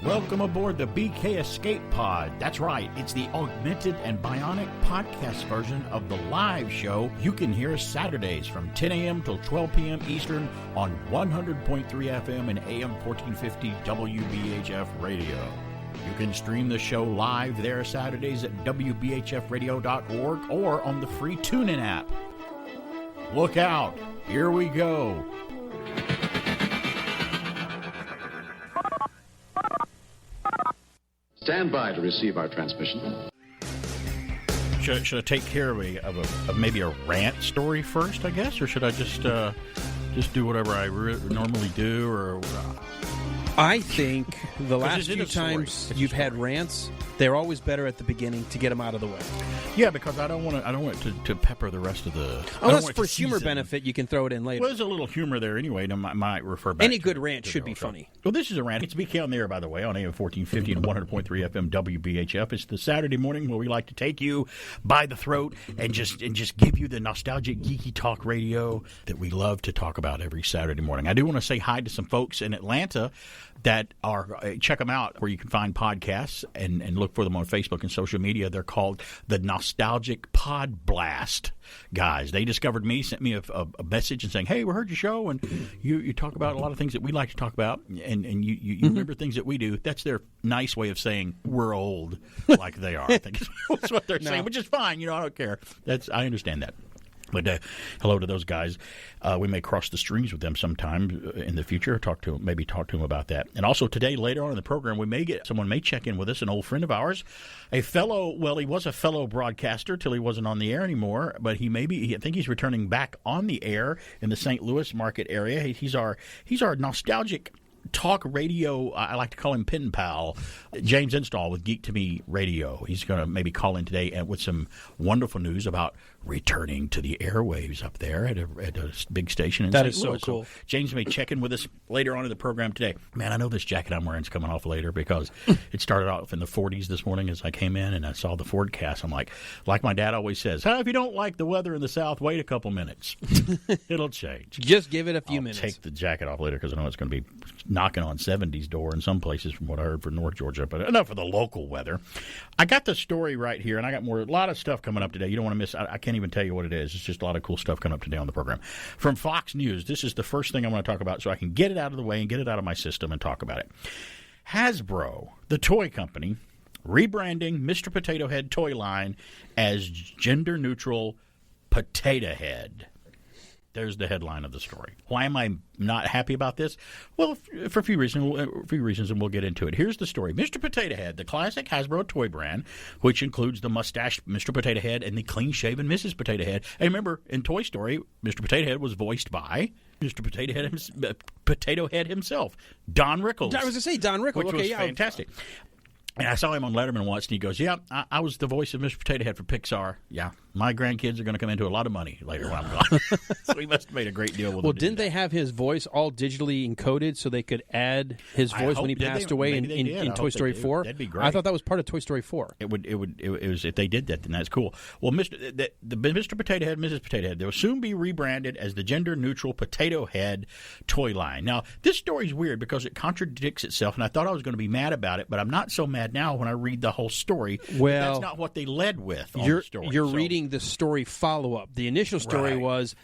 Welcome aboard the BK Escape Pod. That's right, it's the augmented and bionic podcast version of the live show. You can hear Saturdays from 10 a.m. till 12 p.m. Eastern on 100.3 FM and AM 1450 WBHF Radio. You can stream the show live there Saturdays at WBHFradio.org or on the free Tunein app. Look out, here we go. Stand by to receive our transmission. Should I take care of maybe a rant story first, I guess, or should I just do whatever I normally do? Or I think the last few times you've had rants, they're always better at the beginning to get them out of the way. Yeah, because I don't want it to pepper the rest of the. Unless for humor benefit, you can throw it in later. Well, there's a little humor there anyway. And I might refer back. Any good rant should be funny. Well, this is a rant. It's BK on the air, by the way, on AM 1450 and 100.3 FM WBHF. It's the Saturday morning where we like to take you by the throat and just give you the nostalgic, geeky talk radio that we love to talk about every Saturday morning. I do want to say hi to some folks in Atlanta that are check them out where you can find podcasts and look for them on Facebook and social media. They're called the Nostalgic Pod Blast guys. They discovered me, sent me a message and saying, "Hey, we heard your show and you talk about a lot of things that we like to talk about and you remember things that we do." That's their nice way of saying we're old, like they are. I think that's what they're saying, which is fine. I don't care. I understand that. But hello to those guys. We may cross the streams with them sometime in the future. Talk to them about that. And also today, later on in the program, someone may check in with us, an old friend of ours, he was a fellow broadcaster till he wasn't on the air anymore. But I think he's returning back on the air in the St. Louis market area. He's our nostalgic talk radio, I like to call him pen pal, James Install with Geek to Me Radio. He's going to maybe call in today and with some wonderful news about returning to the airwaves up there at a big station in St. Louis. That is so cool. So James may check in with us later on in the program today. Man, I know this jacket I'm wearing is coming off later because it started off in the 40s this morning as I came in and I saw the forecast. I'm like my dad always says, if you don't like the weather in the South, wait a couple minutes. It'll change. Just give it a few minutes. Take the jacket off later because I know it's going to be knocking on 70s door in some places from what I heard for North Georgia. But enough of the local weather. I got the story right here, and I got a lot of stuff coming up today. You don't want to miss. I can't even tell you what it is. It's just a lot of cool stuff coming up today on the program. From Fox News, this is the first thing I want to talk about so I can get it out of the way and get it out of my system and talk about it. Hasbro, the toy company, rebranding Mr. Potato Head toy line as gender-neutral Potato Head. There's the headline of the story. Why am I not happy about this? Well, for a few reasons, and we'll get into it. Here's the story. Mr. Potato Head, the classic Hasbro toy brand, which includes the mustached Mr. Potato Head and the clean-shaven Mrs. Potato Head. And remember, in Toy Story, Mr. Potato Head was voiced by Mr. Potato Head himself, Don Rickles. I was going to say Don Rickles. Which was fantastic. And I saw him on Letterman once, and he goes, "Yeah, I was the voice of Mr. Potato Head for Pixar. Yeah, my grandkids are going to come into a lot of money later when I'm gone." So he must have made a great deal with him. Well, didn't they have his voice all digitally encoded so they could add his voice when he passed away in Toy Story 4? That'd be great. I thought that was part of Toy Story 4. It was if they did that, then that's cool. Well, the Mr. Potato Head, Mrs. Potato Head, they will soon be rebranded as the gender-neutral Potato Head toy line. Now, this story's weird because it contradicts itself, and I thought I was going to be mad about it, but I'm not so mad now when I read the whole story. Well, that's not what they led with on the story. You're reading the story follow-up. The initial story was,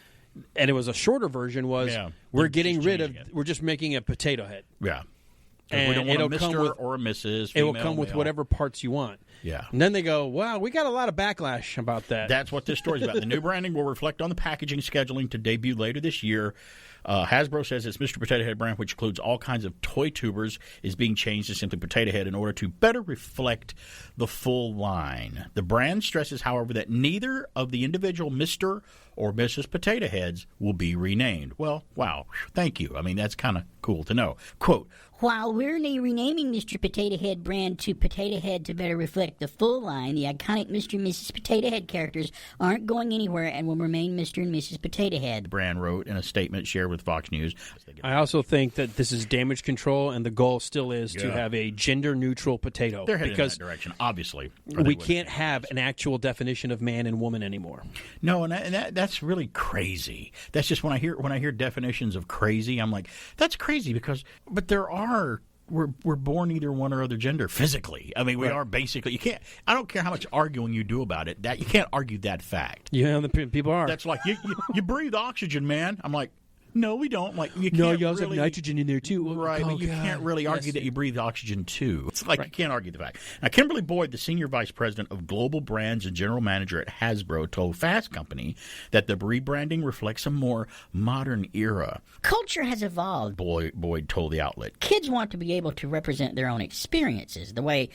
and it was a shorter version, we're just making a potato head. Yeah. And we don't want a Mr. or a Mrs. It will come with whatever parts you want. Yeah. And then they go, wow, we got a lot of backlash about that. That's what this story's about. The new branding will reflect on the packaging scheduling to debut later this year. Hasbro says its Mr. Potato Head brand, which includes all kinds of toy tubers, is being changed to simply Potato Head in order to better reflect the full line. The brand stresses, however, that neither of the individual Mr. or Mrs. Potato Heads will be renamed. Well, wow. Thank you. I mean, that's kind of cool to know. Quote, "While we're renaming Mr. Potato Head brand to Potato Head to better reflect the full line, the iconic Mr. and Mrs. Potato Head characters aren't going anywhere and will remain Mr. and Mrs. Potato Head," the brand wrote in a statement shared with Fox News. I also think that this is damage control, and the goal still is to have a gender-neutral potato. They're headed in that direction, obviously. We can't have an actual definition of man and woman anymore. No, and that's really crazy. That's just when I hear definitions of crazy, I'm like, that's crazy but there are we're born either one or other gender physically. I mean, we are basically. You can't. I don't care how much arguing you do about it. That you can't argue that fact. Yeah, the people are. That's like you breathe oxygen, man. I'm like, no, we don't. Like, you no, can't you also really, have nitrogen in there too. Right, but you can't really argue that you breathe oxygen too. It's like you can't argue the fact. Now, Kimberly Boyd, the senior vice president of global brands and general manager at Hasbro, told Fast Company that the rebranding reflects a more modern era. Culture has evolved, Boyd told the outlet. Kids want to be able to represent their own experiences. The way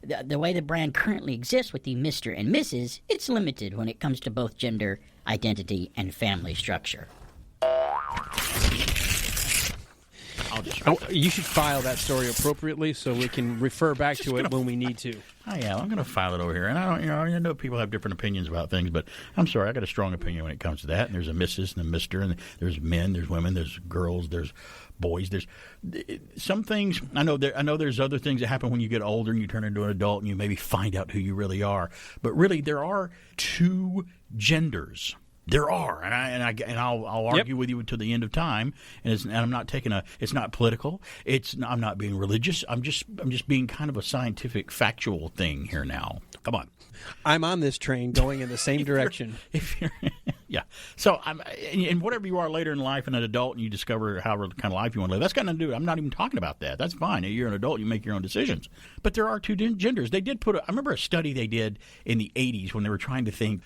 the brand currently exists with the Mr. and Mrs., it's limited when it comes to both gender identity and family structure. You should file that story appropriately so we can refer back to it when we need to. I am. I'm going to file it over here, and I know people have different opinions about things, but I'm sorry, I got a strong opinion when it comes to that. And there's a Mrs. and a Mr. and there's men, there's women, there's girls, there's boys. There's some things. I know there's other things that happen when you get older and you turn into an adult and you maybe find out who you really are. But really, there are two genders. There are, and I'll argue with you until the end of time. And I'm not taking it's not political. I'm not being religious. I'm just being kind of a scientific, factual thing here now. Come on, I'm on this train going in the same direction. Yeah. So and whatever you are later in life, and an adult, and you discover however kind of life you want to live. That's got nothing to do. I'm not even talking about that. That's fine. You're an adult. You make your own decisions. But there are two genders. They did I remember a study they did in the 80s when they were trying to think.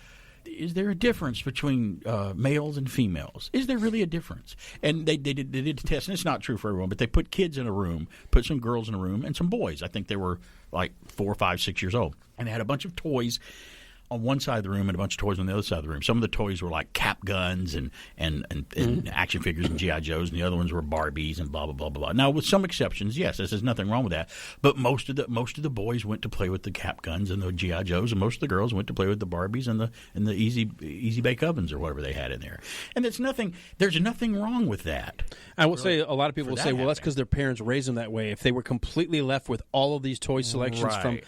Is there a difference between males and females? Is there really a difference? And they did a test, and it's not true for everyone, but they put kids in a room, put some girls in a room, and some boys. I think they were like 4, 5, 6 years old. And they had a bunch of toys on one side of the room and a bunch of toys on the other side of the room. Some of the toys were like cap guns and action figures and G.I. Joes, and the other ones were Barbies and blah, blah, blah, blah. Now, with some exceptions, yes, there's nothing wrong with that. But most of the boys went to play with the cap guns and the G.I. Joes, and most of the girls went to play with the Barbies and the easy bake ovens or whatever they had in there. And there's nothing wrong with that. I will say a lot of people will say, well, that's because their parents raised them that way. If they were completely left with all of these toy selections from,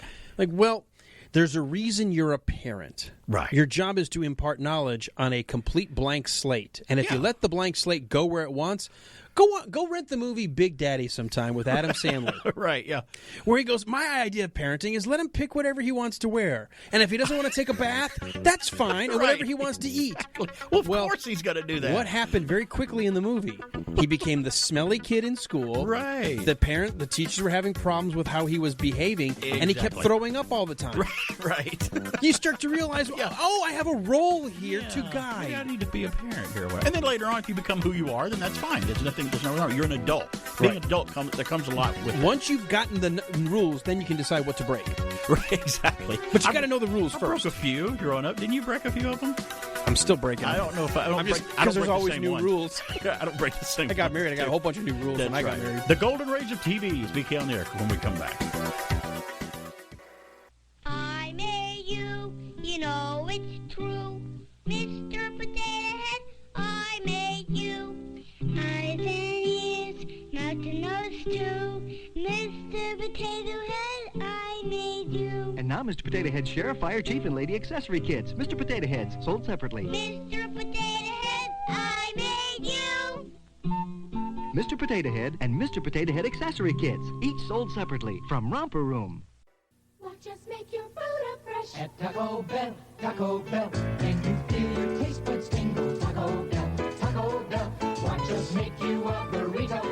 there's a reason you're a parent. Right. Your job is to impart knowledge on a complete blank slate. And if you let the blank slate go where it wants, go rent the movie Big Daddy sometime with Adam Sandler. Right, yeah. Where he goes, my idea of parenting is let him pick whatever he wants to wear. And if he doesn't want to take a bath, that's fine. Or whatever he wants to eat. Exactly. Well, of course he's going to do that. What happened very quickly in the movie? He became the smelly kid in school. Right. The teachers were having problems with how he was behaving. Exactly. And he kept throwing up all the time. Right. You start to realize, I have a role here to guide. I need to be a parent here. And then later on, if you become who you are, then that's fine. There's nothing wrong. You're an adult. Being an adult comes a lot with it. Once you've gotten the rules, then you can decide what to break. Right, exactly. But you got to know the rules first. I broke a few growing up. Didn't you break a few of them? I'm still breaking them. I don't know if I don't break. Because there's always new rules. I don't break the same. I got married. I got a whole bunch of new rules when I got married. The golden age of TV is BK on the air when we come back. I made you, you know it's true, Mr. Potato Head. I made you. Eyes and ears, mouth and nose too, Mr. Potato Head. I made you. And now Mr. Potato Head's Sheriff, Fire Chief, and Lady Accessory Kits. Mr. Potato Heads, sold separately. Mr. Potato Head, I made you. Mr. Potato Head and Mr. Potato Head Accessory Kits, each sold separately from Romper Room. Watch us make your food fresh at Taco Bell, Taco Bell. Can you feel your taste buds tingle? Taco Bell, Taco Bell. Watch us make you a burrito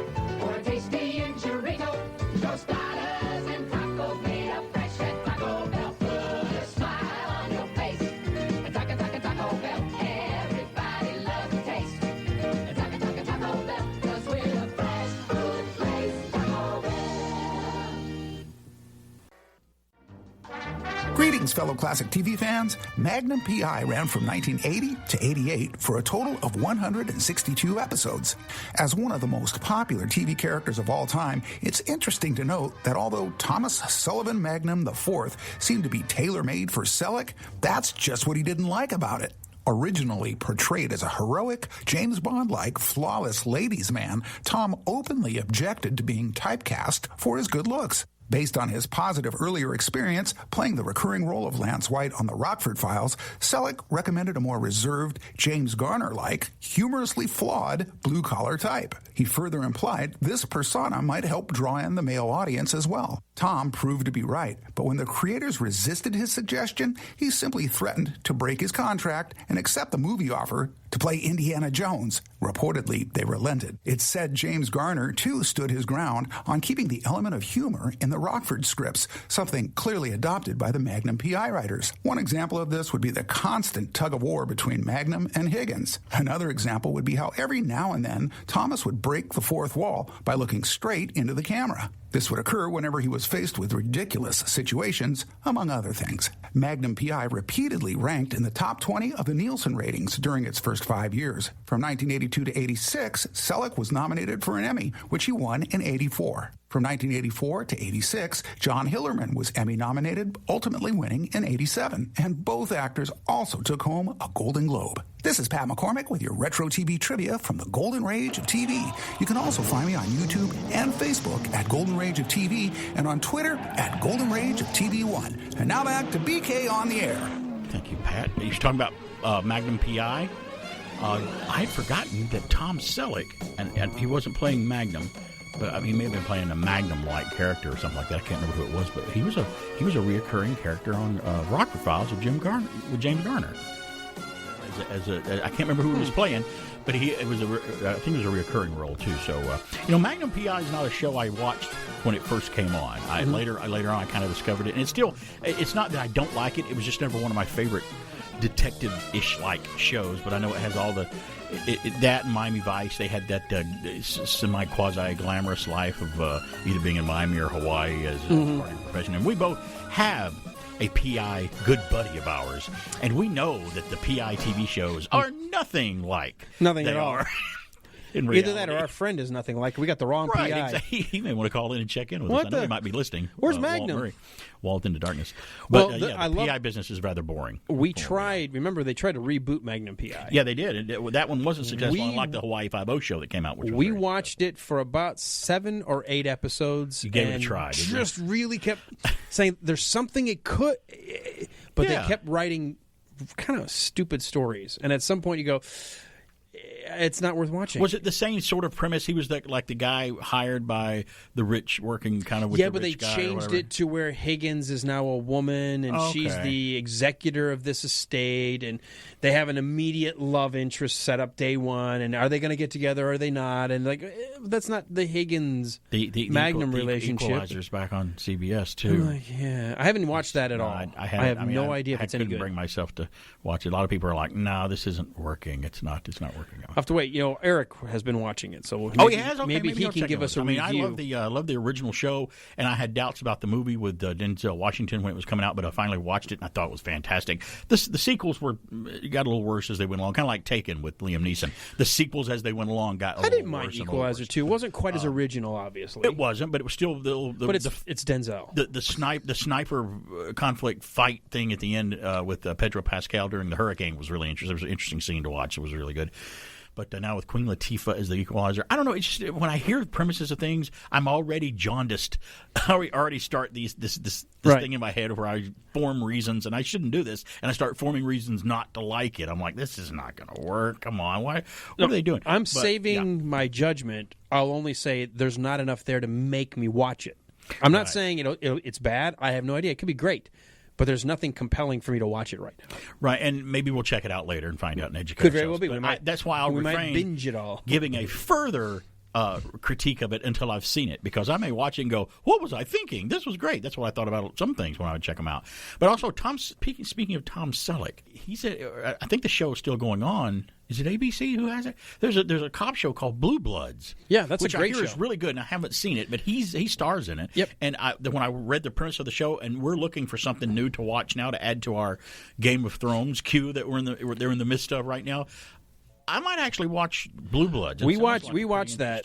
or a tasty enchilada. Tostadas and tacos made up fresh at Taco Bell. Put a smile on your face. And Taco Bell, everybody loves the taste. And Taco Bell, 'cause we're the fresh food place. Taco Bell. Greetings, fellow classic TV fans. Magnum P.I. ran from 1980 to 88 for a total of 162 episodes. As one of the most popular TV characters of all time, it's interesting to note that although Thomas Sullivan Magnum IV seemed to be tailor-made for Selleck, that's just what he didn't like about it. Originally portrayed as a heroic, James Bond-like, flawless ladies' man, Tom openly objected to being typecast for his good looks. Based on his positive earlier experience playing the recurring role of Lance White on The Rockford Files, Selleck recommended a more reserved, James Garner-like, humorously flawed, blue-collar type. He further implied this persona might help draw in the male audience as well. Tom proved to be right, but when the creators resisted his suggestion, he simply threatened to break his contract and accept the movie offer to play Indiana Jones. Reportedly, they relented. It's said James Garner, too, stood his ground on keeping the element of humor in the Rockford scripts, something clearly adopted by the Magnum PI writers. One example of this would be the constant tug-of-war between Magnum and Higgins. Another example would be how every now and then Thomas would break the fourth wall by looking straight into the camera. This would occur whenever he was faced with ridiculous situations, among other things. Magnum PI repeatedly ranked in the top 20 of the Nielsen ratings during its first 5 years. From 1982 to 86, Selleck was nominated for an Emmy, which he won in 84. From 1984 to 86, John Hillerman was Emmy nominated, ultimately winning in 87. And both actors also took home a Golden Globe. This is Pat McCormick with your Retro TV trivia from the Golden Rage of TV. You can also find me on YouTube and Facebook at Golden Rage of TV and on Twitter at Golden Rage of TV1. And now back to BK on the air. Thank you, Pat. You're talking about Magnum PI. I had forgotten that Tom Selleck, and he wasn't playing Magnum, but I mean, he may have been playing a Magnum-like character or something like that. I can't remember who it was, but he was a reoccurring character on Rockford Files with James Garner. I can't remember who he was playing, but I think it was a reoccurring role too. So Magnum PI is not a show I watched when it first came on. Later on I kind of discovered it, and it's not that I don't like it. It was just never one of my favorite detective-ish like shows, but I know it has all the that and Miami Vice. They had that semi-quasi glamorous life of either being in Miami or Hawaii as a part of your profession, and we both have a PI good buddy of ours, and we know that the PI TV shows are nothing like nothing at all. In reality. Either that or our friend is nothing like. We got the wrong PI. Exactly. He may want to call in and check in with us. I know he might be listening. Where's Magnum? Walt into darkness. But the I love, PI business is rather boring. We tried. Remember, they tried to reboot Magnum PI. Yeah, they did. That one wasn't successful, unlike the Hawaii Five-0 show that came out. Which we watched it for about 7 or 8 episodes. You gave it a try. Just really kept saying there's something it could, but they kept writing kind of stupid stories. And at some point, you go, it's not worth watching. Was it the same sort of premise? He was like the guy hired by the rich, working kind of with the rich guy. Yeah, but they changed it to where Higgins is now a woman, and she's the executor of this estate, and they have an immediate love interest set up day one. And are they going to get together? Or are they not? And that's not the Higgins Magnum relationship. The Equalizer's back on CBS too. I haven't watched that at all. I have no idea if it's any good. I couldn't bring myself to watch it. A lot of people are like, "No, this isn't working. It's not working out." I have to wait. Eric has been watching it, so he has. Okay, maybe he can give us a review. I love the original show, and I had doubts about the movie with Denzel Washington when it was coming out, but I finally watched it and I thought it was fantastic. The sequels got a little worse as they went along, kind of like Taken with Liam Neeson. The sequels as they went along got a little worse. I didn't mind Equalizer 2. It wasn't quite as original, obviously. It wasn't, but it was still it's Denzel. The sniper conflict fight thing at the end with Pedro Pascal during the hurricane was really interesting. It was an interesting scene to watch. It was really good. But now with Queen Latifah as the Equalizer, I don't know. It's just when I hear premises of things, I'm already jaundiced. I already start this thing in my head where I form reasons, and I shouldn't do this, and I start forming reasons not to like it. I'm like, this is not going to work. Come on, what are they doing? I'm saving my judgment. I'll only say there's not enough there to make me watch it. I'm not saying it's bad. I have no idea. It could be great. But there's nothing compelling for me to watch it right now. Right, and maybe we'll check it out later and find out and educate Could very well be. That's why I'll refrain might binge it all. Giving a further critique of it until I've seen it, because I may watch it and go, what was I thinking? This was great. That's what I thought about some things when I would check them out. But also, speaking of Tom Selleck, he said, I think the show is still going on. Is it ABC who has it? There's a cop show called Blue Bloods. Yeah, that's a great show. Which I hear is really good, and I haven't seen it, but he stars in it. Yep. And when I read the premise of the show, and we're looking for something new to watch now to add to our Game of Thrones queue that they're in the midst of right now, I might actually watch Blue Bloods. We watched that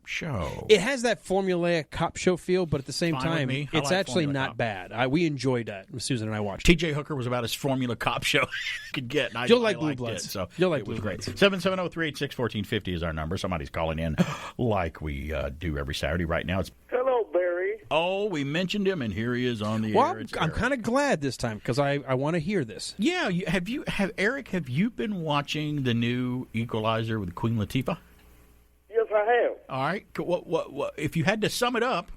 show. It has that formulaic cop show feel, but at the same time, it's actually not bad. We enjoyed that. Susan and I watched it. T.J. Hooker was about as formula cop show you could get. You'll like Blue Bloods. You'll like Blue Bloods. 770-386-1450 is our number. Somebody's calling in like we do every Saturday right now. Hello, Barry. Oh, we mentioned him, and here he is on the air. I'm kind of glad this time because I want to hear this. Yeah, Eric, have you been watching the new Equalizer with Queen Latifah? Yes, I have. All right. What if you had to sum it up?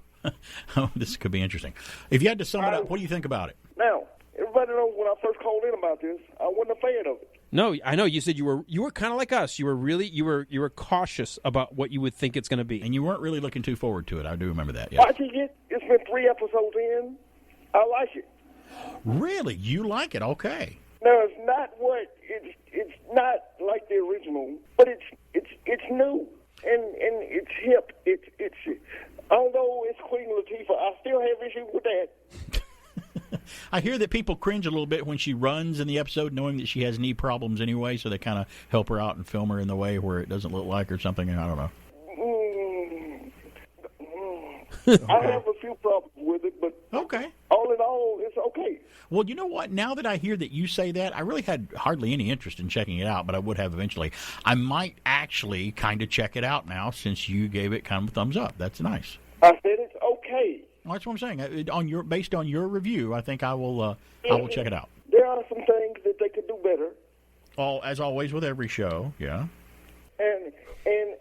Oh, this could be interesting. If you had to sum it up, what do you think about it? Now, everybody knows when I first called in about this, I wasn't a fan of it. No, I know. You said you were kind of like us. You were cautious about what you would think it's going to be, and you weren't really looking too forward to it. I do remember that. Yeah. Watching it, it's been 3 episodes in. I like it. Really, you like it? Okay. No, it's not it's not like the original, but it's new and it's hip. It's although it's Queen Latifah, I still have issues with that. I hear that people cringe a little bit when she runs in the episode, knowing that she has knee problems anyway, so they kind of help her out and film her in the way where it doesn't look like or something. I don't know. I have a few problems with it, but okay. All in all, it's okay. Well, you know what? Now that I hear that you say that, I really had hardly any interest in checking it out, but I would have eventually. I might actually kind of check it out now since you gave it kind of a thumbs up. That's nice. I said it's okay. Well, that's what I'm saying. Based on your review, I think I will check it out. There are some things that they could do better. As always with every show, yeah. And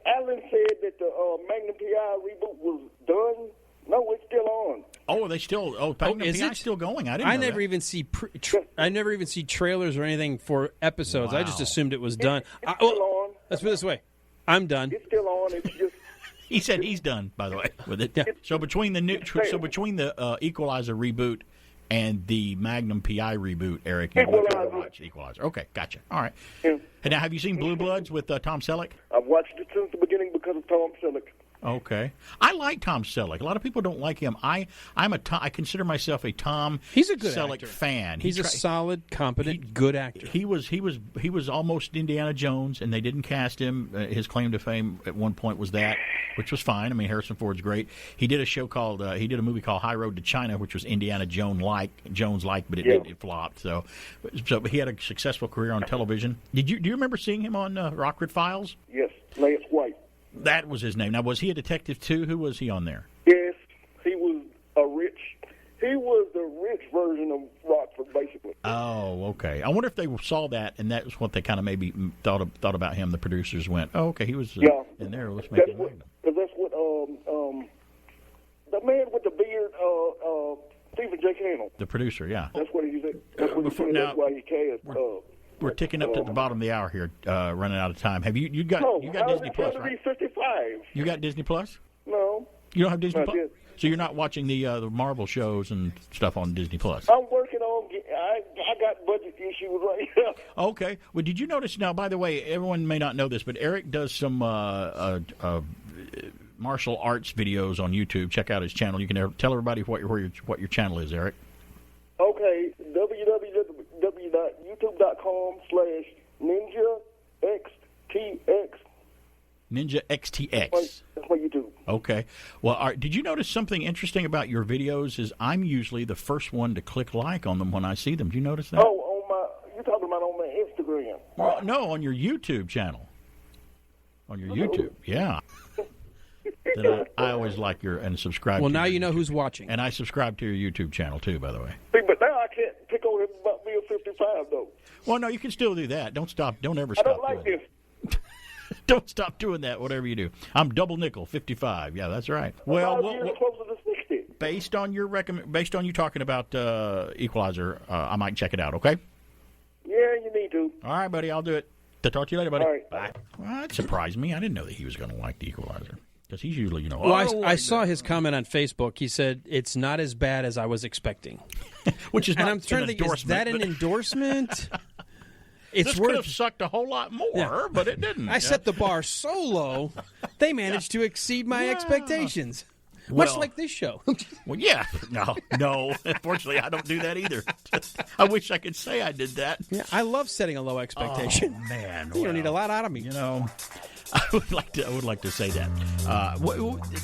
Alan said that the Magnum PI reboot was done. No, it's still on. Oh, are they still? Magnum PI still going? I never even see trailers or anything for episodes. Wow. I just assumed it was done. It's still on. Let's put it this way: I'm done. It's still on. It's just. He said he's done, by the way, with it. Yeah. So between the Equalizer reboot and the Magnum PI reboot, Eric, you watch Equalizer. Okay, gotcha. All right. Yeah. And now, have you seen Blue Bloods with Tom Selleck? I've watched it since the beginning because of Tom Selleck. Okay, I like Tom Selleck. A lot of people don't like him. I consider myself a Tom. He's a good Selleck actor. fan. He's a solid, competent, good actor. He was almost Indiana Jones, and they didn't cast him. His claim to fame at one point was that, which was fine. I mean, Harrison Ford's great. He did a movie called High Road to China, which was Indiana Jones like, but it flopped. So he had a successful career on television. Do you remember seeing him on Rockford Files? Yes, Lance White. That was his name. Now, was he a detective too? Who was he on there? Yes, he was He was the rich version of Rockford, basically. Oh, okay. I wonder if they saw that, and that was what they kind of maybe thought about him. The producers went, "Oh, okay, he was in there. Let's make it." Because that's what the man with the beard, Stephen J. Cannell. The producer, yeah. That's what he said. That's why he cast. We're ticking up to the bottom of the hour here, running out of time. Have you got Disney Plus, right? 55. You got Disney Plus? No. You don't have Disney Plus? Yet. So you're not watching the Marvel shows and stuff on Disney Plus? I'm working on. I got budget issues right now. Okay. Well, did you notice? Now, by the way, everyone may not know this, but Eric does some martial arts videos on YouTube. Check out his channel. You can tell everybody what your channel is, Eric. Okay, www.youtube.com/NinjaXTX. Ninja XTX. That's my YouTube. Okay. Well, did you notice something interesting about your videos? Is I'm usually the first one to click like on them when I see them. Do you notice that? Oh, you're talking about on my Instagram. Well, no, on your YouTube channel. On your YouTube, yeah. Then I always like and subscribe. Well, to now your you know YouTube. who's watching. And I subscribe to your YouTube channel too, by the way. See, but now I can't pick on him about being 55 though. Well, no, you can still do that. Don't ever stop. I don't like doing this. Don't stop doing that, whatever you do. I'm double nickel, 55. Yeah, that's right. Well, closer to 60. Based on you talking about Equalizer, I might check it out, okay? Yeah, you need to. All right, buddy, I'll do it. Talk to you later, buddy. All right. Bye. Well, that surprised me. I didn't know that he was going to like the Equalizer. Because he's usually, Well, I saw his comment on Facebook. He said, it's not as bad as I was expecting. Which is not I'm trying to think, is that an endorsement? This could have sucked a whole lot more, but it didn't. I set the bar so low, they managed to exceed my expectations. Much like this show. Well, yeah. No. Unfortunately, I don't do that either. I wish I could say I did that. Yeah, I love setting a low expectation. Oh, man. You don't need a lot out of me. I would like to say that.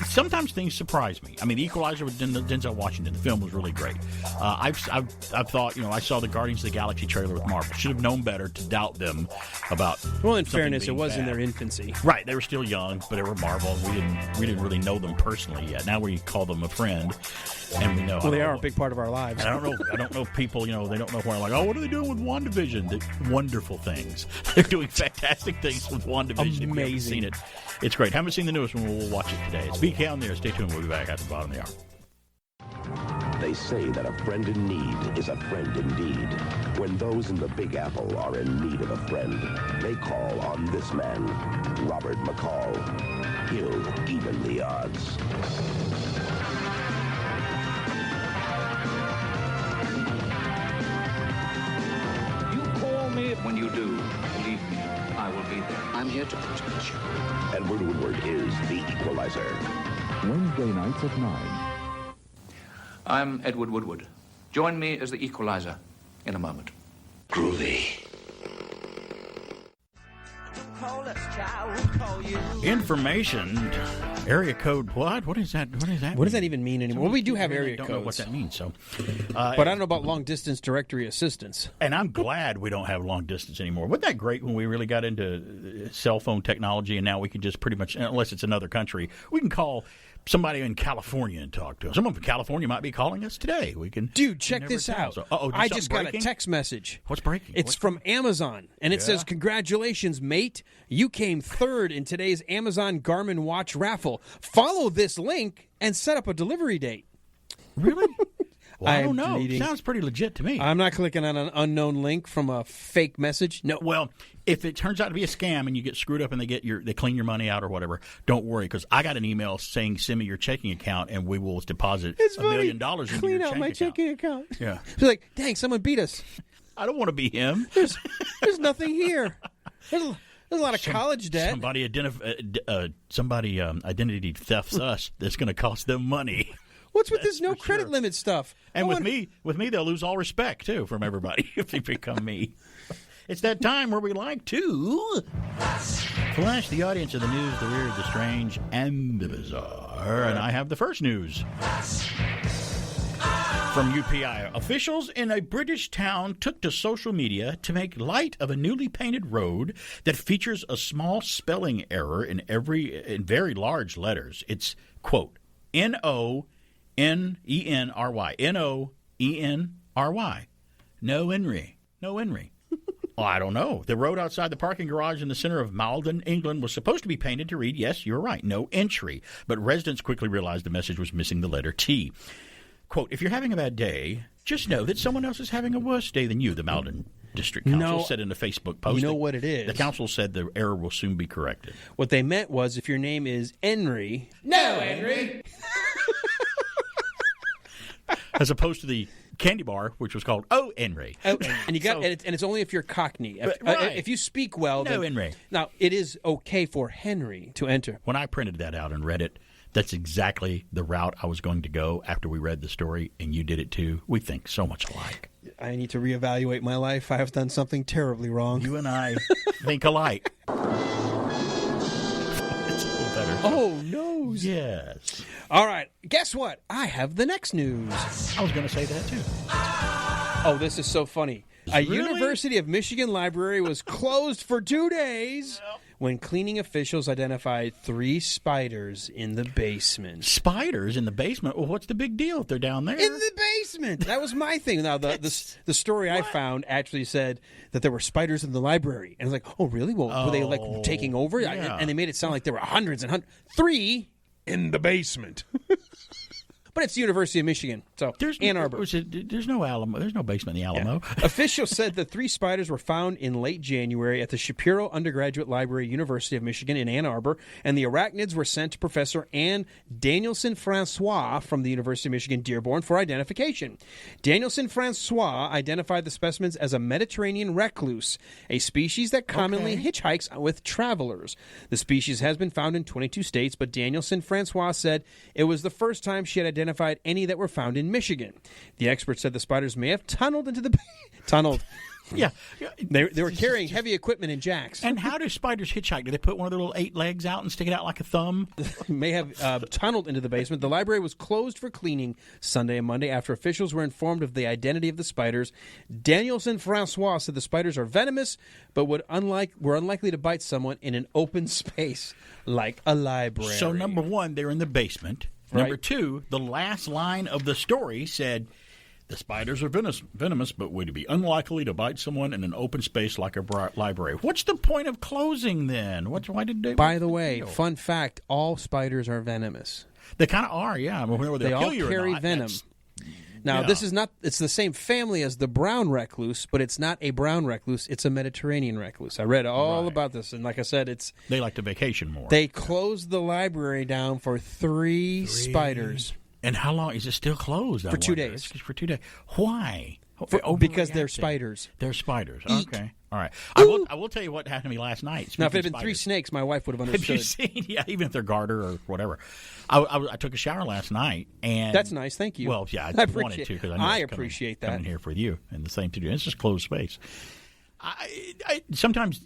Sometimes things surprise me. I mean, The Equalizer with Denzel Washington, the film was really great. I've thought, I saw the Guardians of the Galaxy trailer with Marvel. Should have known better to doubt them about. Well, in fairness, it was bad. in their infancy. Right, they were still young, but they were Marvel. We didn't really know them personally yet. Now we call them a friend, and we know. Well, they are a big part of our lives. I don't know people. They don't know why. Like, oh, what are they doing with WandaVision? Wonderful things. They're doing fantastic things with WandaVision. Amazing. If you haven't seen it, it's great. Haven't seen the newest one? We'll watch it today. It's BK on there. Stay tuned. We'll be back at the bottom of the hour. They say that a friend in need is a friend indeed. When those in the Big Apple are in need of a friend, they call on this man, Robert McCall. He'll even the odds. You call me when you do. Believe me, I will be there. I'm here to protect you. Edward Woodward is the Equalizer. Wednesday nights at 9. I'm Edward Woodward. Join me as the Equalizer in a moment. Groovy. Information. Area code what? What is that? What does that even mean anymore? Well, we do have area codes. I don't know what that means. So, but I don't know about long-distance directory assistance. And I'm glad we don't have long distance anymore. Wasn't that great when we really got into cell phone technology, and now we can just pretty much, unless it's another country, we can call somebody in California and talk to them. Someone from California might be calling us today. We can. Dude, check this out. So, I just got a text message. What's breaking? It's from Amazon, and it says, "Congratulations, mate! You came third in today's Amazon Garmin watch raffle. Follow this link and set up a delivery date." Really? Well, I don't know. Bleeding. Sounds pretty legit to me. I'm not clicking on an unknown link from a fake message. No. Well, if it turns out to be a scam and you get screwed up and they clean your money out or whatever, don't worry, because I got an email saying send me your checking account and we will deposit $1 million into clean your out my checking account. Yeah. It's like, dang, someone beat us. I don't want to be him. There's nothing here. There's a lot of college debt. Somebody identity thefts us. That's going to cost them money. What's with this no credit limit stuff? And with me, they'll lose all respect, too, from everybody if they become me. It's that time where we like to flash the audience of the news, the weird, the strange, and the bizarre. And I have the first news. From UPI, officials in a British town took to social media to make light of a newly painted road that features a small spelling error in very large letters. It's, quote, N-O-N-E-N-R-Y. N-O-E-N-R-Y. No Henry. No Henry. Well, I don't know. The road outside the parking garage in the center of Malden, England, was supposed to be painted to read, yes, you're right, no entry. But residents quickly realized the message was missing the letter T. Quote, if you're having a bad day, just know that someone else is having a worse day than you, the Malden District Council said in a Facebook post. You know what it is? The council said the error will soon be corrected. What they meant was if your name is Henry. No, Henry! As opposed to the candy bar, which was called O. Henry. Oh, and you got and it's only if you're Cockney. If you speak well, no, Henry. Now, it is okay for Henry to enter. When I printed that out and read it, that's exactly the route I was going to go after we read the story, and you did it too. We think so much alike. I need to reevaluate my life. I have done something terribly wrong. You and I think alike. It's a little better. Oh, noes. Yes. All right. Guess what? I have the next news. I was going to say that too. Oh, this is so funny. A Really? University of Michigan library was closed for 2 days when cleaning officials identified 3 spiders in the basement. Spiders in the basement? Well, what's the big deal if they're down there? In the basement! That was my thing. Now, the story I found actually said that there were spiders in the library. And I was like, oh, really? Well, were they, like, taking over? Yeah. And they made it sound like there were hundreds and hundreds. 3 in the basement. But it's the University of Michigan, so Ann Arbor. There's no Alamo. There's no basement in the Alamo. Yeah. Officials said the 3 spiders were found in late January at the Shapiro Undergraduate Library, University of Michigan in Ann Arbor, and the arachnids were sent to Professor Anne Danielson-Francois from the University of Michigan Dearborn for identification. Danielson-Francois identified the specimens as a Mediterranean recluse, a species that commonly hitchhikes with travelers. The species has been found in 22 states, but Danielson-Francois said it was the first time she had identified identified any that were found in Michigan. The experts said the spiders may have tunneled into the... tunneled. Yeah. They were carrying heavy equipment in jacks. And how do spiders hitchhike? Do they put one of their little 8 legs out and stick it out like a thumb? May have tunneled into the basement. The library was closed for cleaning Sunday and Monday after officials were informed of the identity of the spiders. Danielson Francois said the spiders are venomous, but were unlikely to bite someone in an open space like a library. So, number one, they're in the basement. Right. Number two, the last line of the story said... The spiders are venomous, but would be unlikely to bite someone in an open space like a library. What's the point of closing then? Why did they? By the way, fun fact: all spiders are venomous. They kind of are, yeah. Whether they all carry venom. Now, this is not. It's the same family as the brown recluse, but it's not a brown recluse. It's a Mediterranean recluse. I read all about this, and like I said, they like to vacation more. They closed the library down for three spiders. And how long is it still closed? For 2 days. For 2 days. Why? Because they're spiders. They're spiders. Eek. Okay. All right. I will tell you what happened to me last night. Now, if it had been 3 snakes, my wife would have understood. Have you seen? Yeah, even if they're garter or whatever. I took a shower last night, and that's nice. Thank you. Well, yeah, I wanted to because I appreciate that. Coming here for you, and the same to do. It's just closed space. Sometimes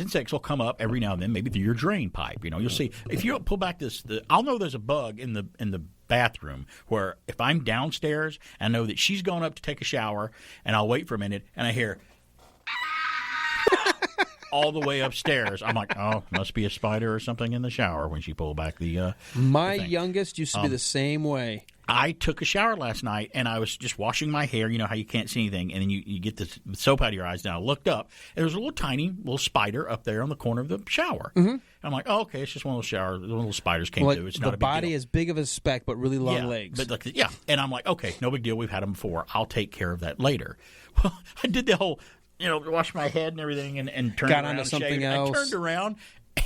insects will come up every now and then, maybe through your drain pipe. You'll see if you pull back I'll know there's a bug in the bathroom where if I'm downstairs, I know that she's going up to take a shower, and I'll wait for a minute, and I hear all the way upstairs. I'm like, oh, must be a spider or something in the shower when she pulled back the. My the youngest used to be the same way. I took a shower last night, and I was just washing my hair. You know how you can't see anything, and then you get the soap out of your eyes. And I looked up, and there was a little spider up there on the corner of the shower. Mm-hmm. I'm like, oh, okay, it's just one of those little spiders came through. It's not a big deal. The body is big of a speck, but really long legs. But and I'm like, okay, no big deal. We've had them before. I'll take care of that later. Well, I did the whole, wash my head and everything, and turned got around onto something else. I turned around.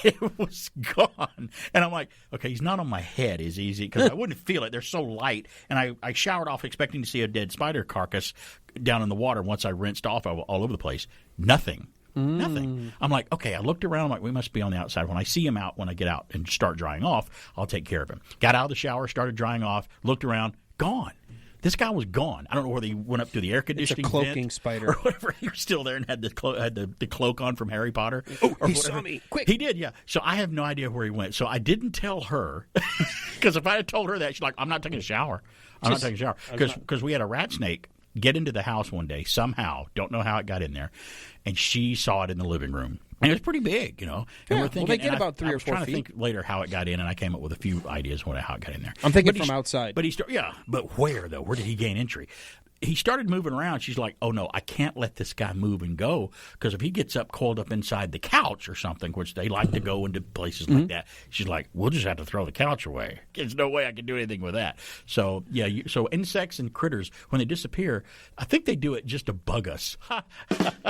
It was gone. And I'm like, okay, he's not on my head as easy because I wouldn't feel it. They're so light. And I showered off expecting to see a dead spider carcass down in the water once I rinsed off all over the place. Nothing. Nothing. I'm like, okay, I looked around. I'm like, we must be on the outside. When I see him out, when I get out and start drying off, I'll take care of him. Got out of the shower, started drying off, looked around, gone. This guy was gone. I don't know whether he went up to the air conditioning vent. It's a cloaking spider. Or whatever. He was still there and had the cloak on from Harry Potter. Oh, he saw me. Quick. He did, yeah. So I have no idea where he went. So I didn't tell her. Because if I had told her that, she's like, I'm not taking a shower. I'm not taking a shower. Because we had a rat snake get into the house one day somehow. Don't know how it got in there. And she saw it in the living room. And it was pretty big, And we're thinking, they get about 3 or 4 feet. I was trying to think later how it got in, and I came up with a few ideas on how it got in there. I'm thinking from outside. But but where, though? Where did he gain entry? He started moving around. She's like, oh, no, I can't let this guy move and go because if he gets up coiled up inside the couch or something, which they like to go into places like that, she's like, we'll just have to throw the couch away. There's no way I can do anything with that. So, so insects and critters, when they disappear, I think they do it just to bug us.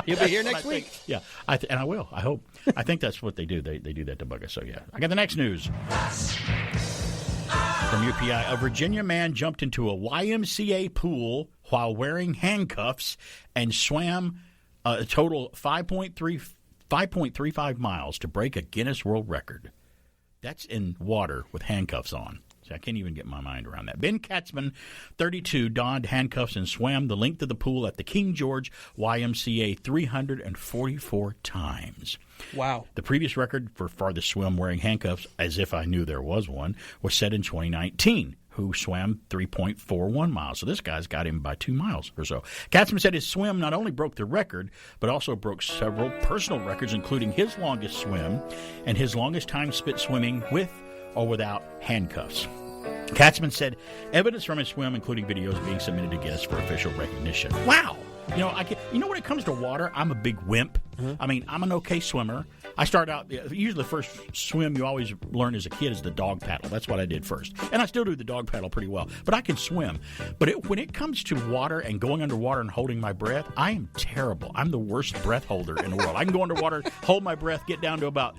You'll be here next week. Yeah, and I will. I hope. I think that's what they do. They do that to bug us. So, yeah. I got the next news. From UPI, a Virginia man jumped into a YMCA pool while wearing handcuffs and swam a total 5.35 miles to break a Guinness World Record. That's in water with handcuffs on. So I can't even get my mind around that. Ben Katzman, 32, donned handcuffs and swam the length of the pool at the King George YMCA 344 times. Wow. The previous record for farthest swim wearing handcuffs, as if I knew there was one, was set in 2019, who swam 3.41 miles. So this guy's got him by 2 miles or so. Katzman said his swim not only broke the record, but also broke several personal records, including his longest swim and his longest time spent swimming with or without handcuffs. Katzman said evidence from his swim, including videos, being submitted to Guinness for official recognition. Wow! When it comes to water, I'm a big wimp. Mm-hmm. I mean, I'm an okay swimmer. I start out, usually the first swim you always learn as a kid is the dog paddle. That's what I did first. And I still do the dog paddle pretty well. But I can swim. But when it comes to water and going underwater and holding my breath, I am terrible. I'm the worst breath holder in the world. I can go underwater, hold my breath, get down to about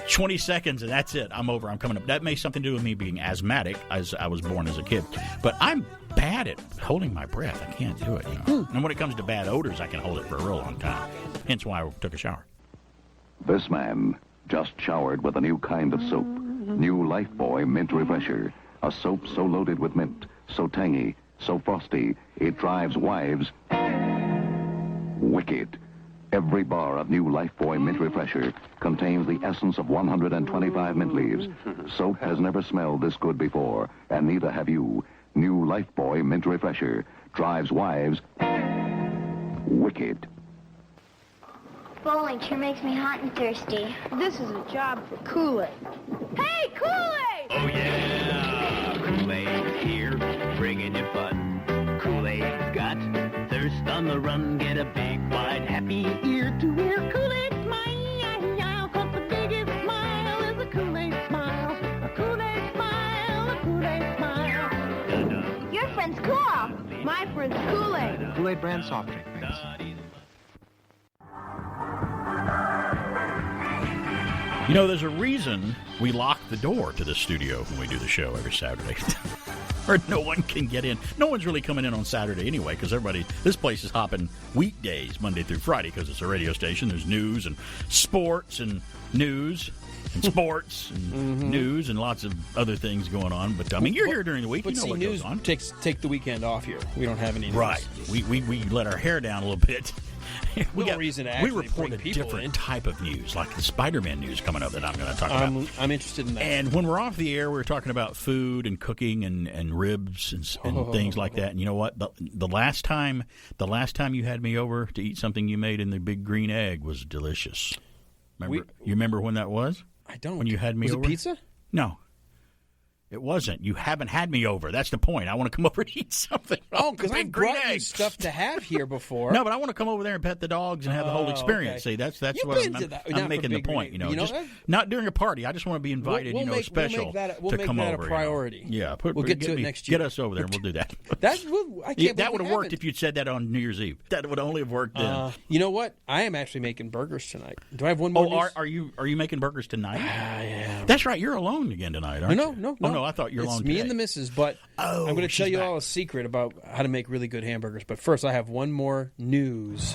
20 seconds, and that's it. I'm over. I'm coming up. That may something to do with me being asthmatic, as I was born as a kid. But I'm bad at holding my breath. I can't do it. And when it comes to bad odors, I can hold it for a real long time. Hence why I took a shower. This man just showered with a new kind of soap. New Lifebuoy Mint Refresher. A soap so loaded with mint, so tangy, so frosty, it drives wives wicked. Every bar of new Lifebuoy Mint Refresher contains the essence of 125 mint leaves. Soap has never smelled this good before, and neither have you. New Lifebuoy Mint Refresher drives wives wicked. Bowling sure makes me hot and thirsty. This is a job for Kool-Aid. Hey, Kool-Aid! Oh, yeah! Kool-Aid's here, bringing you fun. Kool-Aid's got thirst on the run. Get a big, wide, happy ear to ear. Kool-Aid smile, 'cause the biggest smile is a Kool-Aid smile. A Kool-Aid smile, a Kool-Aid smile. Dun-dun. Your friend's cool. My friend's Kool-Aid. Kool-Aid brand soft drink, thanks. You know, there's a reason we lock the door to the studio when we do the show every Saturday. Or no one can get in. No one's really coming in on Saturday anyway, because this place is hopping weekdays, Monday through Friday, because it's a radio station. There's news and sports and news and sports and news and lots of other things going on. But, I mean, you're here during the week. But you know see, what news goes on. take the weekend off here. We don't have any news. Right. We let our hair down a little bit. We got reason to actually we report bring a people different in. type of news, like the Spider-Man news coming up that I'm going to talk about. I'm interested in that. And when we're off the air, we're talking about food and cooking and ribs and things like that. And you know what? The last time you had me over to eat something you made in the big green egg was delicious. You remember when that was? I don't. When you had me was over? it pizza? No. It wasn't. You haven't had me over. That's the point. I want to come over and eat something. Oh, because I brought you stuff to have here before. No, but I want to come over there and pet the dogs and have the whole experience. Okay. See, that's You've what been to that. Not I'm making for the point. big You know, just not during a party. I just want to be invited. We'll make special that to come over. a priority. You know. Yeah, we'll get to it next year. Get us over there, and we'll do that. That would have worked if you'd said that on New Year's Eve. That would only have worked then. You know what? I am actually making burgers tonight. Do I have one more? Oh, are you making burgers tonight? I am. That's right. You're alone again tonight, aren't you? No. Oh no, I thought you're alone. It's me today. and the missus, but I'm going to tell you all a secret about how to make really good hamburgers. But first, I have one more news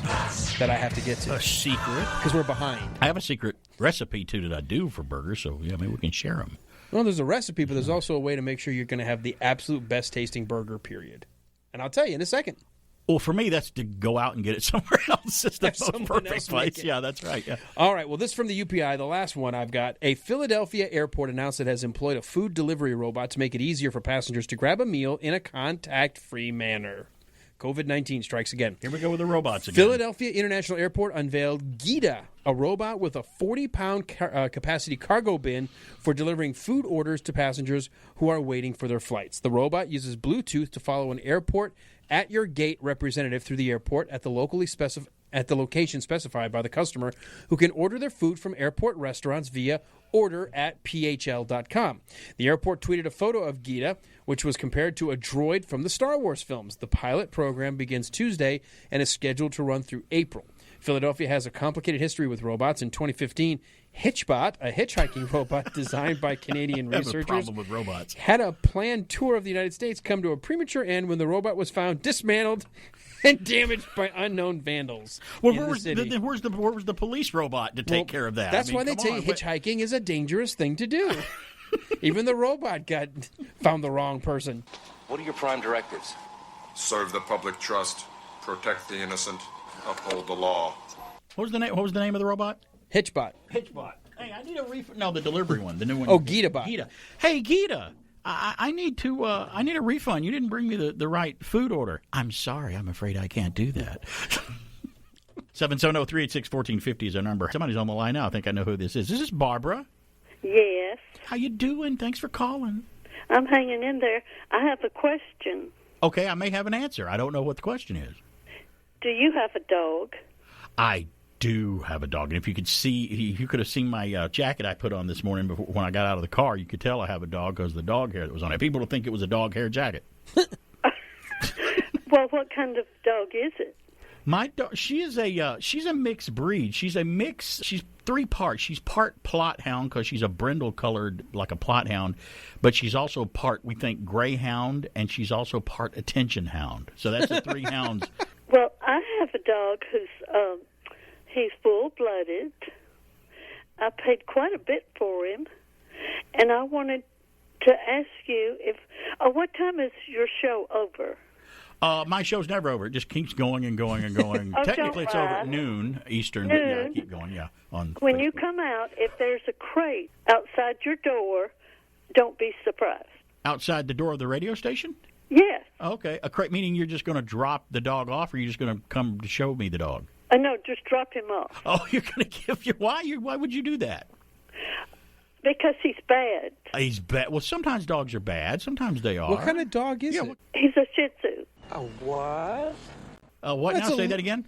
that I have to get to. A secret? Because we're behind. I have a secret recipe, too, that I do for burgers, so maybe we can share them. Well, there's a recipe, but there's also a way to make sure you're going to have the absolute best-tasting burger, period. And I'll tell you in a second. Well, for me, that's to go out and get it somewhere else. It's the most perfect place. Yeah, that's right. Yeah. All right. Well, this is from the UPI, the last one I've got. A Philadelphia airport announced it has employed a food delivery robot to make it easier for passengers to grab a meal in a contact-free manner. COVID-19 strikes again. Here we go with the robots again. Philadelphia International Airport unveiled Gita, a robot with a 40-pound capacity cargo bin for delivering food orders to passengers who are waiting for their flights. The robot uses Bluetooth to follow an airport at-your-gate representative through the airport at the location specified by the customer, who can order their food from airport restaurants via order@phl.com. The airport tweeted a photo of Gita, which was compared to a droid from the Star Wars films. The pilot program begins Tuesday and is scheduled to run through April. Philadelphia has a complicated history with robots. In 2015, Hitchbot, a hitchhiking robot designed by Canadian researchers, problem with robots. had a planned tour of the United States come to a premature end when the robot was found dismantled and damaged by unknown vandals. Well, where was the police robot to take care of that? That's why they say hitchhiking is a dangerous thing to do. Even the robot found the wrong person. What are your prime directives? Serve the public trust, protect the innocent, uphold the law. What was the name of the robot? Hitchbot. Hitchbot. Hey, I need a refund. No, the delivery one, the new one. Oh, GitaBot. Gita. Hey, Gita. I need a refund. You didn't bring me the right food order. I'm sorry. I'm afraid I can't do that. 770-386-1450 is our number. Somebody's on the line now. I think I know who this is. Is this Barbara? Yes. How you doing? Thanks for calling. I'm hanging in there. I have a question. Okay, I may have an answer. I don't know what the question is. Do you have a dog? I do have a dog. And if you could have seen my jacket I put on this morning when I got out of the car, you could tell I have a dog because of the dog hair that was on it. People would think it was a dog hair jacket. Well, what kind of dog is it? My dog, she's a mixed breed. She's three parts. She's part Plot Hound because she's a brindle colored like a Plot Hound, but she's also part, we think, Greyhound, and she's also part Attention Hound. So that's the three hounds. Well, I have a dog who's he's full-blooded. I paid quite a bit for him, and I wanted to ask you if what time is your show over? My show's never over. It just keeps going and going and going. Oh, Technically, it's over at noon Eastern. But yeah, keep going. Yeah. When you come out, if there's a crate outside your door, don't be surprised. Outside the door of the radio station? Yes. Okay. A crate meaning you're just going to drop the dog off, or you're just going to come to show me the dog? No, just drop him off. Oh, you're going to give your why? Why would you do that? Because he's bad. He's bad. Well, sometimes dogs are bad. Sometimes they are. What kind of dog is it? He's a Shih Tzu. A what? What now? Say that again?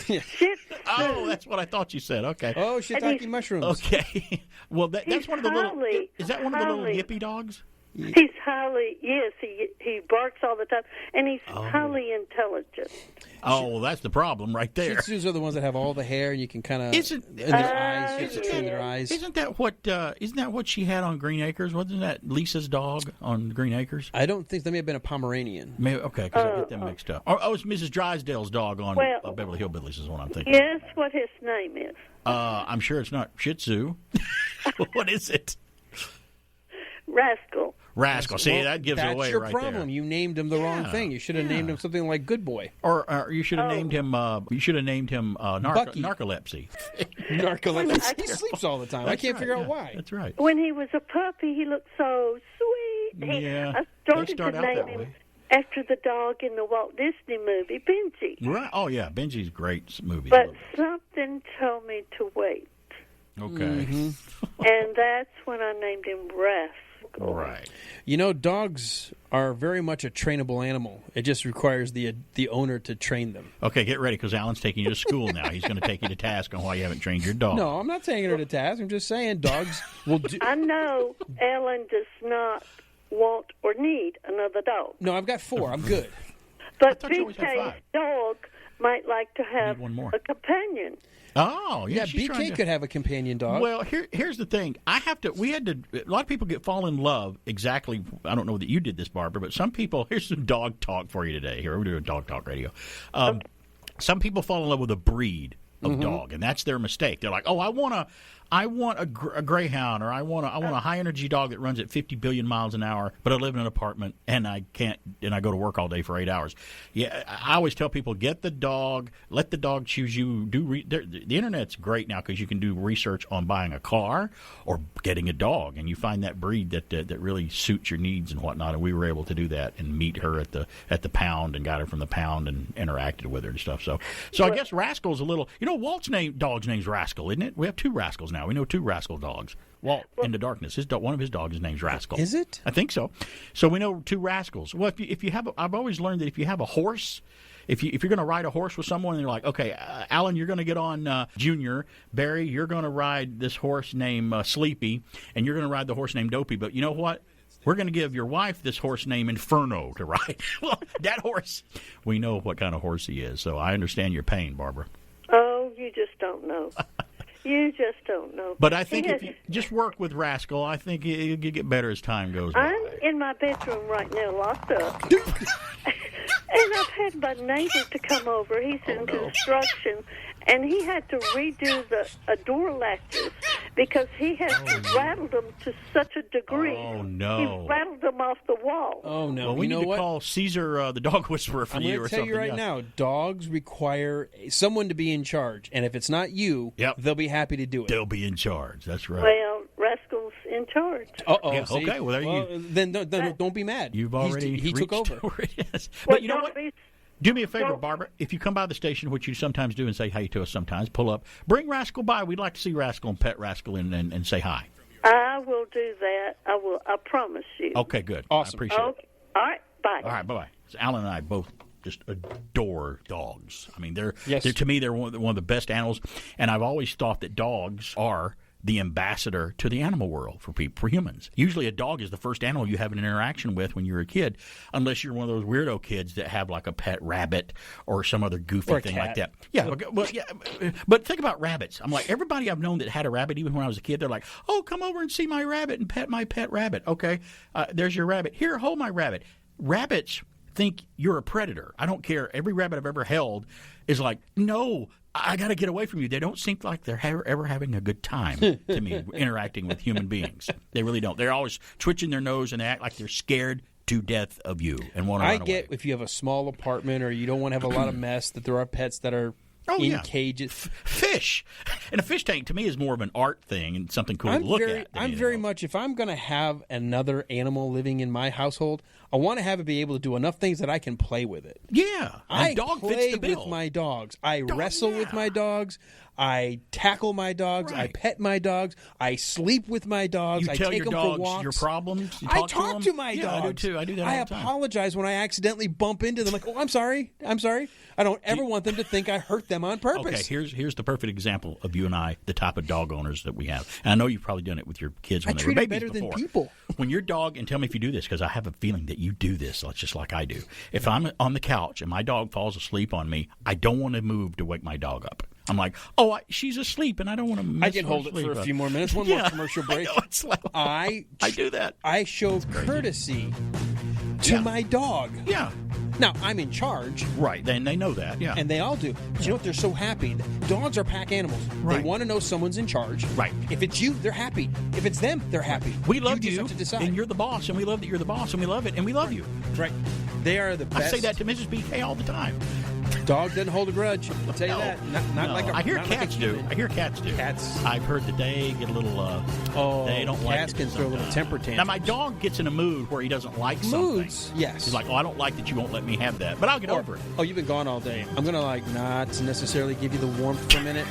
Shih Tzu. Oh, that's what I thought you said. Okay. Oh, shiitake mushrooms. Okay. Well, that's one of the little. Is that one of the little yippy dogs? He's highly, yes, he barks all the time, and he's highly intelligent. Oh, well, that's the problem right there. Shih Tzus are the ones that have all the hair, and you can kind of in their eyes, you have to trim their eyes. Isn't that what she had on Green Acres? Wasn't that Lisa's dog on Green Acres? I don't think that may have been a Pomeranian. Maybe, okay, because I get them mixed up. Oh, it's Mrs. Drysdale's dog on Beverly Hillbillies is what I'm thinking. Yes, what his name is. I'm sure it's not Shih Tzu. What is it? Rascal. See, that gives it away right there. That's your problem. You named him the wrong thing. You should have named him something like Good Boy. Or you should have named him. You should have named him narcolepsy. Narcolepsy. He sleeps all the time. I can't figure out why. That's right. When he was a puppy, he looked so sweet. Yeah, I started to name him after the dog in the Walt Disney movie, Benji. Right. Oh yeah, Benji's great movie. But something told me to wait. Okay. And that's when I named him Rascal. Right. You know, dogs are very much a trainable animal. It just requires the owner to train them. Okay, get ready, because Alan's taking you to school now. He's going to take you to task on why you haven't trained your dog. No, I'm not taking her to task. I'm just saying dogs will do... I know Ellen does not want or need another dog. No, I've got 4. I'm good. But BK's dog might like to have a companion. Oh, yeah. BK could have a companion dog. Well, here's the thing. A lot of people fall in love exactly. I don't know that you did this, Barbara, but some people, here's some dog talk for you today. Here, we're doing dog talk radio. Some people fall in love with a breed of dog, and that's their mistake. They're like, oh, I want a greyhound, or I want a high energy dog that runs at 50 billion miles an hour, but I live in an apartment and I go to work all day for 8 hours. Yeah, I always tell people, get the dog, let the dog choose you. The internet's great now because you can do research on buying a car or getting a dog, and you find that breed that really suits your needs and whatnot. And we were able to do that and meet her at the pound and got her from the pound and interacted with her and stuff. So I guess Rascal's a little. Walt's dog's name's Rascal, isn't it? We have 2 Rascals now. We know 2 Rascal dogs. Walt in the darkness. One of his dogs' name's Rascal. Is it? I think so. So we know 2 Rascals. Well, if you have, I've always learned that if you have a horse, if you're going to ride a horse with someone, and you're like, okay, Alan, you're going to get on Junior. Barry, you're going to ride this horse named Sleepy, and you're going to ride the horse named Dopey. But you know what? We're going to give your wife this horse named Inferno to ride. Well, that horse, we know what kind of horse he is. So I understand your pain, Barbara. Oh, you just don't know. You just don't know. But I think if you just work with Rascal, I think it'll get better as time goes by. I'm in my bedroom right now, locked up. And I've had my neighbor to come over. He's in construction, and he had to redo the door latches because he had rattled them to such a degree. Oh, no. He rattled them off the wall. Oh, no. Well, we need to call Caesar the dog whisperer for you or something. I'm going to tell you right now, dogs require someone to be in charge. And if it's not you, they'll be happy to do it. They'll be in charge. That's right. Well, Rascal's in charge. Uh-oh. Yeah, okay, well, there you... Then don't be mad. You've already he took over. Yes. But you know what? Do me a favor, Barbara. If you come by the station, which you sometimes do, and say hi to us sometimes, pull up. Bring Rascal by. We'd like to see Rascal and pet Rascal and say hi. I will do that. I will. I promise you. Okay, good. Awesome. I appreciate it. All right, bye. All right, bye-bye. So Alan and I both just adore dogs. I mean, they're to me, they're one of the best animals, and I've always thought that dogs are the ambassador to the animal world for humans. Usually a dog is the first animal you have an interaction with when you're a kid, unless you're one of those weirdo kids that have like a pet rabbit or some other goofy thing like that. Yeah, but think about rabbits. I'm like, everybody I've known that had a rabbit, even when I was a kid, they're like, oh, come over and see my rabbit and pet my pet rabbit. Okay, there's your rabbit. Here, hold my rabbit. Rabbits think you're a predator. I don't care. Every rabbit I've ever held is like, no, I got to get away from you. They don't seem like they're ever having a good time to me interacting with human beings. They really don't. They're always twitching their nose and they act like they're scared to death of you and want to run away. I get if you have a small apartment or you don't want to have a lot of mess that there are pets that are in cages. Fish. And a fish tank to me is more of an art thing and something cool to look at. I'm very much, if I'm going to have another animal living in my household, I want to have it be able to do enough things that I can play with it. Yeah. I dog play fits the bill. with my dogs. I wrestle with my dogs. I tackle my dogs. Right. I pet my dogs. I sleep with my dogs. You I tell take your them dogs for walks. your problems. You I talk talk to to my dogs. Yeah, I do too. I do that all the time. I apologize when I accidentally bump into them. Like, oh, I'm sorry. I'm sorry. I don't ever want them to think I hurt them on purpose. Okay, here's the perfect example of you and I, the type of dog owners that we have. And I know you've probably done it with your kids when they were babies better before. than people. When your dog, and tell me if you do this, because I have a feeling that you do this just like I do. If I'm on the couch and my dog falls asleep on me, I don't want to move to wake my dog up. I'm like, she's asleep, and I don't want to mess I can her hold it for a sleep few more minutes. One more commercial break. I do that. I show courtesy to my dog. Yeah. Now, I'm in charge. Right. Then they know that, yeah. And they all do. But you know what? They're so happy. Dogs are pack animals. Right. They want to know someone's in charge. Right. If it's you, they're happy. If it's them, they're happy. We love you. you, Just have to decide. and you're the boss, and we love that you're the boss, and we love it, and we love you. Right. They are the best. I say that to Mrs. BK all the time. Dog doesn't hold a grudge. I'll tell you that. Not like I hear not cats like a do. I hear cats do. Cats. I've heard that they get a little. They don't like it. Cats can throw a little temper tantrum. Now my dog gets in a mood where he doesn't like moods. something. Yes. He's like, I don't like that you won't let me have that, but I'll get over it. Oh, you've been gone all day. I'm gonna not necessarily give you the warmth for a minute,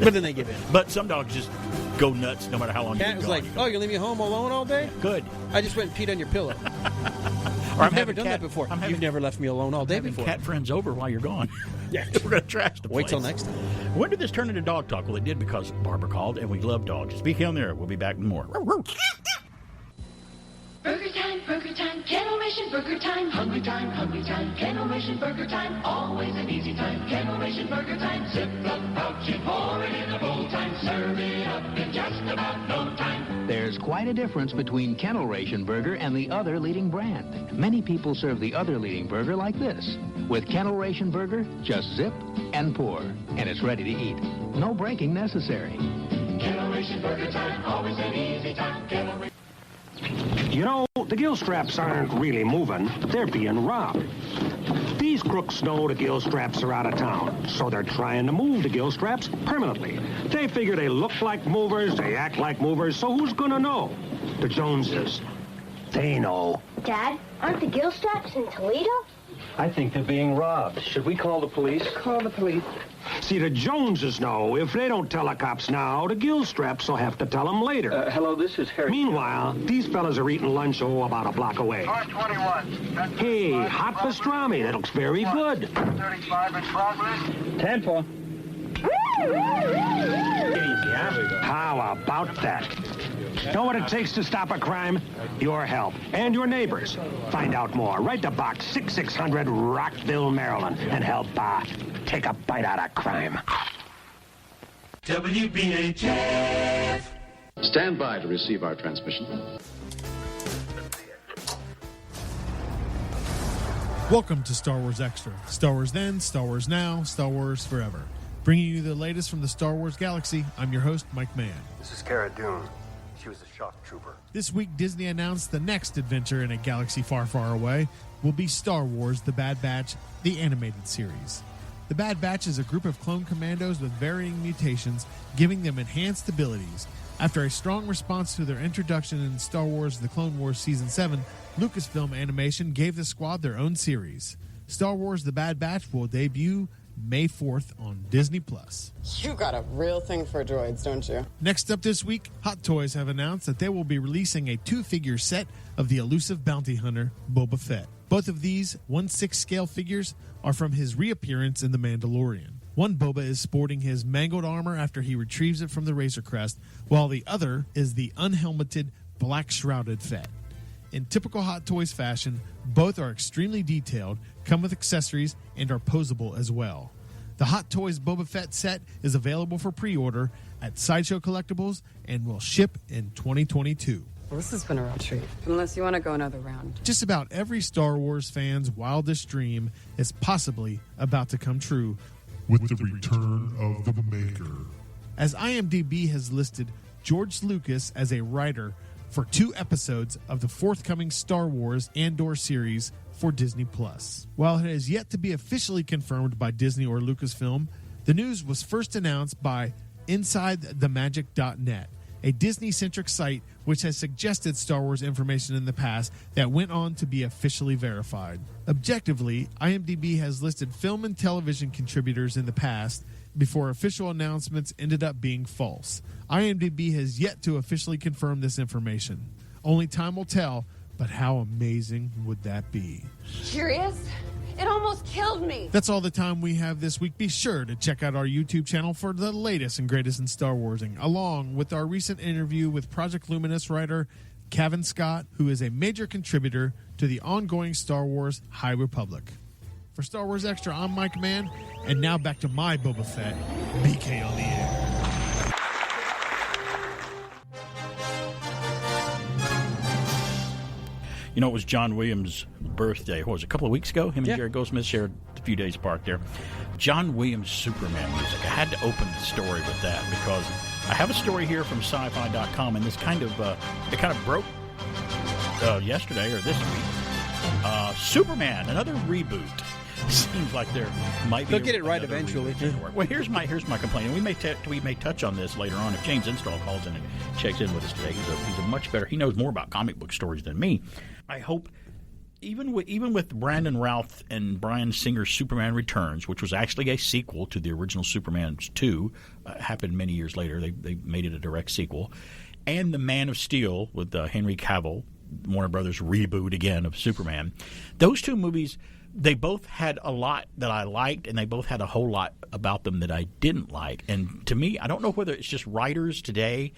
but then they give in. But some dogs just go nuts no matter how long. Cat was like, "Oh, you leave me home alone all day? Good. I just went and peed on your pillow." I've never done that before. You've never left me alone all day before. Cat friends over while you're gone. Yeah, we're gonna trash the place. Wait till next time. When did this turn into dog talk? Well, it did because Barbara called, and we love dogs. Speak on there. We'll be back with more. Burger time, Kennel Ration burger time, hungry time, Kennel Ration burger time, always an easy time, Kennel Ration burger time, zip the pouch and pour it in a bowl time, serve it up in just about no time. There's quite a difference between Kennel Ration burger and the other leading brand. Many people serve the other leading burger like this. With Kennel Ration burger, just zip and pour, and it's ready to eat. No breaking necessary. Kennel Ration burger time, always an easy time, Kennel Ration. You know, the gill straps aren't really moving. They're being robbed. These crooks know the gill straps are out of town, so they're trying to move the gill straps permanently. They figure they look like movers, they act like movers, so who's gonna know? The Joneses. They know. Dad, aren't the gill straps in Toledo? I think they're being robbed. Should we call the police? Call the police. See, the Joneses know. If they don't tell the cops now, the gill straps will have to tell them later. Hello, this is Harry. Meanwhile, these fellas are eating lunch, about a block away. 21. Hey, hot pastrami. That looks very good. 35 in progress. 10-4. How about that? Know what it takes to stop a crime? Your help and your neighbors. Find out more. Write to Box 6600 Rockville, Maryland, and help take a bite out of crime. WBHF. Stand by to receive our transmission. Welcome to Star Wars Extra. Star Wars then, Star Wars now, Star Wars forever. Bringing you the latest from the Star Wars galaxy, I'm your host, Mike Mann. This is Cara Dune. She was a shock trooper. This week, Disney announced the next adventure in a galaxy far, far away will be Star Wars The Bad Batch, the animated series. The Bad Batch is a group of clone commandos with varying mutations, giving them enhanced abilities. After a strong response to their introduction in Star Wars The Clone Wars Season 7, Lucasfilm Animation gave the squad their own series. Star Wars The Bad Batch will debut May 4th on Disney+. You got a real thing for droids, don't you? Next up this week, Hot Toys have announced that they will be releasing a 2-figure set of the elusive bounty hunter, Boba Fett. Both of these 1/6 scale figures are from his reappearance in The Mandalorian. One Boba is sporting his mangled armor after he retrieves it from the Razor Crest, while the other is the unhelmeted, black-shrouded Fett. In typical Hot Toys fashion, both are extremely detailed, come with accessories, and are posable as well. The Hot Toys Boba Fett set is available for pre-order at Sideshow Collectibles and will ship in 2022. Well, this has been a real treat. Unless you want to go another round. Just about every Star Wars fan's wildest dream is possibly about to come true with the return of the Maker. As IMDb has listed George Lucas as a writer for 2 episodes of the forthcoming Star Wars Andor series for Disney+. While it has yet to be officially confirmed by Disney or Lucasfilm, the news was first announced by InsideTheMagic.net, a Disney-centric site which has suggested Star Wars information in the past that went on to be officially verified. Objectively, IMDb has listed film and television contributors in the past before official announcements ended up being false. IMDb has yet to officially confirm this information. Only time will tell, but how amazing would that be? Curious? It almost killed me. That's all the time we have this week. Be sure to check out our YouTube channel for the latest and greatest in Star Warsing, along with our recent interview with Project Luminous writer Kevin Scott, who is a major contributor to the ongoing Star Wars High Republic. For Star Wars Extra, I'm Mike Mann, and now back to my Boba Fett, BK on the air. You know, it was John Williams' birthday. What was it, a couple of weeks ago? Him and Jared Goldsmith shared a few days apart there. John Williams' Superman music. I had to open the story with that because I have a story here from sci-fi.com, and this kind of broke yesterday or this week. Superman, another reboot. Seems like there might be. They'll get it right eventually. Well, here's my complaint. And we may touch on this later on if James Install calls in and checks in with us today. He's a much better. He knows more about comic book stories than me. I hope even with Brandon Routh and Bryan Singer's Superman Returns, which was actually a sequel to the original Superman 2, happened many years later. They made it a direct sequel, and the Man of Steel with Henry Cavill, Warner Brothers reboot again of Superman. Those 2 movies. They both had a lot that I liked, and they both had a whole lot about them that I didn't like. And to me, I don't know whether it's just writers today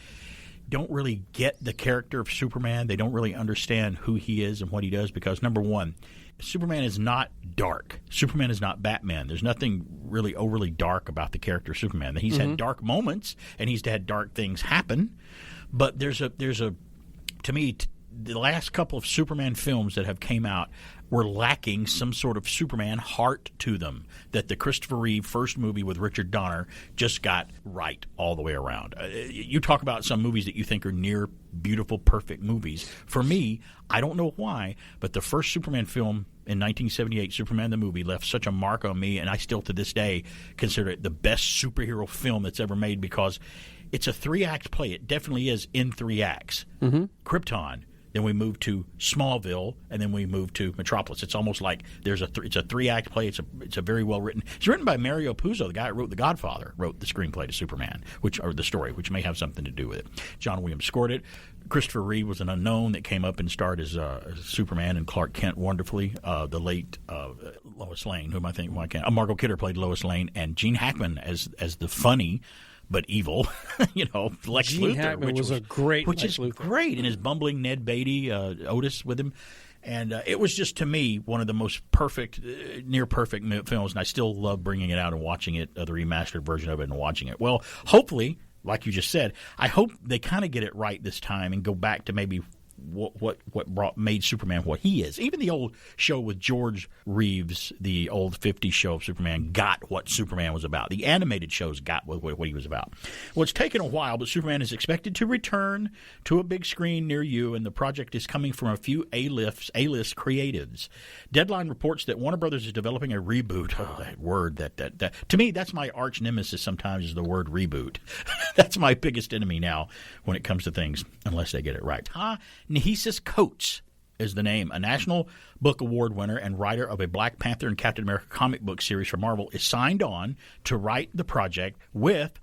don't really get the character of Superman. They don't really understand who he is and what he does because, number one, Superman is not dark. Superman is not Batman. There's nothing really overly dark about the character of Superman. He's had dark moments, and he's had dark things happen. But there's a to me, the last couple of Superman films that have came out were lacking some sort of Superman heart to them that the Christopher Reeve first movie with Richard Donner just got right all the way around. You talk about some movies that you think are near beautiful, perfect movies. For me, I don't know why, but the first Superman film in 1978, Superman the movie, left such a mark on me, and I still to this day consider it the best superhero film that's ever made because it's a 3-act play. It definitely is in 3 acts. Krypton. Then we move to Smallville, and then we move to Metropolis. It's almost like it's a 3-act play. It's a very well written. It's written by Mario Puzo, the guy who wrote The Godfather, wrote the screenplay to Superman, or the story, which may have something to do with it. John Williams scored it. Christopher Reeve was an unknown that came up and starred as Superman and Clark Kent wonderfully. The late Lois Lane, whom I think Margot Kidder played Lois Lane, and Gene Hackman as the funny but evil, Lex Gene Luthor, Hackman was a great which Lex is Luthor. Great, and his bumbling Ned Beatty, Otis with him, and it was just to me one of the most perfect, near perfect films, and I still love bringing it out and watching it, the remastered version of it, and watching it. Well, hopefully, like you just said, I hope they kind of get it right this time and go back to maybe what made Superman what he is. Even the old show with George Reeves, the old 50s show of Superman, got what Superman was about. The animated shows got what he was about. Well, it's taken a while, but Superman is expected to return to a big screen near you, and the project is coming from a few A-list creatives. Deadline reports that Warner Brothers is developing a reboot. Oh, that word, that to me, that's my arch nemesis sometimes is the word reboot. That's my biggest enemy now when it comes to things, unless they get it right. Nehesius Coates is the name. A National Book Award winner and writer of a Black Panther and Captain America comic book series for Marvel is signed on to write the project with,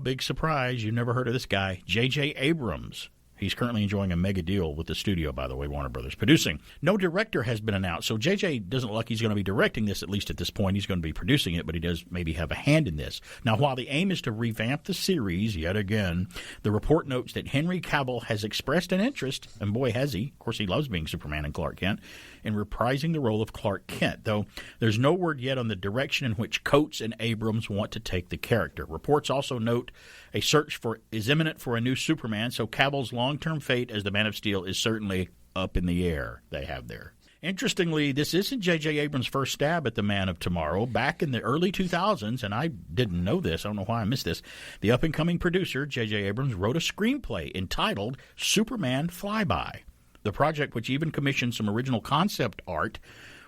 big surprise, you've never heard of this guy, J.J. Abrams. He's currently enjoying a mega deal with the studio, by the way, Warner Brothers producing. No director has been announced, so J.J. doesn't look like he's going to be directing this, at least at this point. He's going to be producing it, but he does maybe have a hand in this. Now, while the aim is to revamp the series yet again, the report notes that Henry Cavill has expressed an interest, and boy has he, of course he loves being Superman and Clark Kent, in reprising the role of Clark Kent, though there's no word yet on the direction in which Coates and Abrams want to take the character. Reports also note a search is imminent for a new Superman, so Cavill's long-term fate as the Man of Steel is certainly up in the air, they have there. Interestingly, this isn't J.J. Abrams' first stab at the Man of Tomorrow. Back in the early 2000s, and I didn't know this, I don't know why I missed this, the up-and-coming producer, J.J. Abrams, wrote a screenplay entitled Superman Flyby. The project, which even commissioned some original concept art,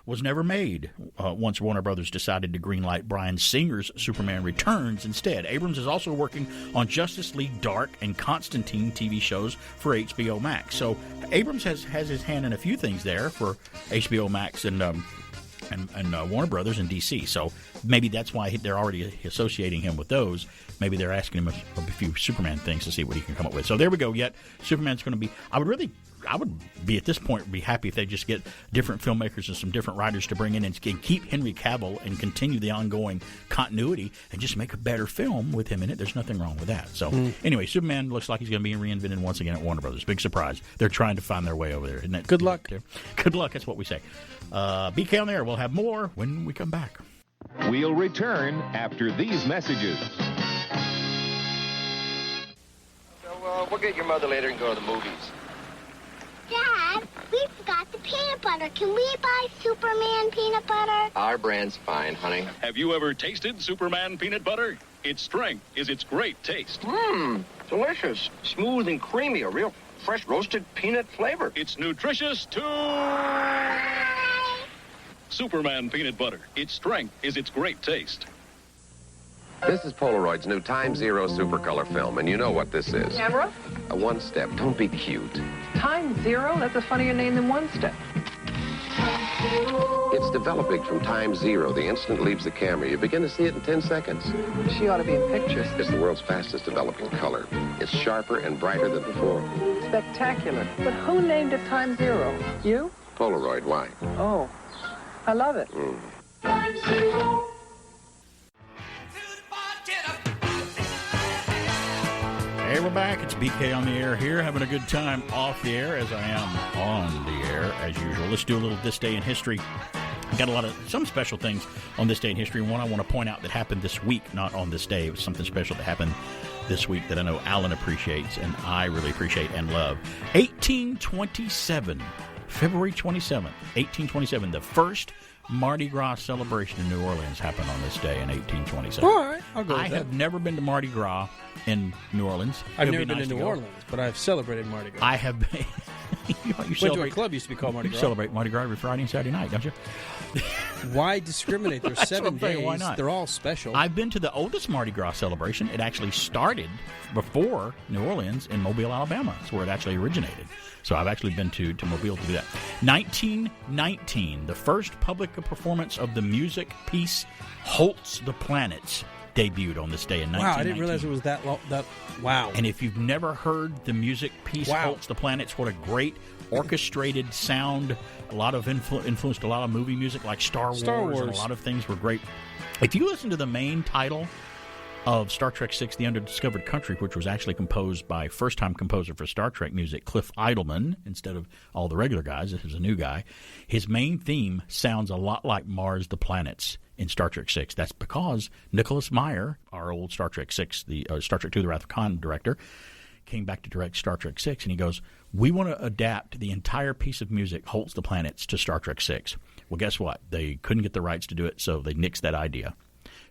was never made once Warner Brothers decided to greenlight Bryan Singer's Superman Returns instead. Abrams is also working on Justice League Dark and Constantine TV shows for HBO Max. So Abrams has his hand in a few things there for HBO Max and Warner Brothers and DC. So maybe that's why they're already associating him with those. Maybe they're asking him a few Superman things to see what he can come up with. So there we go. Yet Superman's going to be. I would be at this point be happy if they just get different filmmakers and some different writers to bring in and keep Henry Cavill and continue the ongoing continuity and just make a better film with him in it. There's nothing wrong with that. So anyway, Superman looks like he's going to be reinvented once again at Warner Brothers. Big surprise. They're trying to find their way over there, isn't it? Good luck. Good luck. That's what we say. BK on the air. We'll have more when we come back. We'll return after these messages. So we'll get your mother later and go to the movies. Dad, we forgot the peanut butter. Can we buy Superman peanut butter? Our brand's fine, honey. Have you ever tasted Superman peanut butter? Its strength is its great taste. Delicious. Smooth and creamy. A real fresh roasted peanut flavor. It's nutritious too. Superman peanut butter. Its strength is its great taste. This is Polaroid's new Time Zero Supercolor film, and you know what this is. Camera? A one-step. Don't be cute. Time Zero? That's a funnier name than One Step. It's developing from Time Zero. The instant it leaves the camera, you begin to see it in 10 seconds. She ought to be in pictures. It's the world's fastest developing color. It's sharper and brighter than before. Spectacular. But who named it Time Zero? You? Polaroid, why? Oh, I love it. Time Zero. Hey, we're back. It's BK on the air here, having a good time off the air as I am on the air as usual. Let's do a little This Day in History. I've got some special things on This Day in History. One I want to point out that happened this week, not on this day. It was something special that happened this week that I know Alan appreciates and I really appreciate and love. 1827, February 27th, 1827, the first Mardi Gras celebration in New Orleans happened on this day in 1827. All right, I'll go with I that. have never been to Mardi Gras in New Orleans. I've never been to New Orleans, but I've celebrated Mardi Gras. I have been. Went to a club used to be called Mardi Gras. You celebrate Mardi Gras every Friday and Saturday night, don't you? Why discriminate? There's 7 days. Why not? They're all special. I've been to the oldest Mardi Gras celebration. It actually started before New Orleans in Mobile, Alabama. That's where it actually originated. So I've actually been to Mobile to do that. 1919, the first public performance of the music piece Holtz the Planets debuted on this day in 1919. Wow, I didn't realize it was that wow. And if you've never heard the music piece Holtz the Planets, what a great orchestrated sound. A lot of influenced a lot of movie music like Star Wars. And a lot of things were great. If you listen to the main title of Star Trek VI, The Undiscovered Country, which was actually composed by first-time composer for Star Trek music, Cliff Idleman, instead of all the regular guys. This is a new guy. His main theme sounds a lot like Mars the Planets in Star Trek VI. That's because Nicholas Meyer, our old Star Trek VI, the Star Trek II, The Wrath of Khan director, came back to direct Star Trek VI, and he goes, we want to adapt the entire piece of music, Holtz the Planets, to Star Trek VI. Well, guess what? They couldn't get the rights to do it, so they nixed that idea.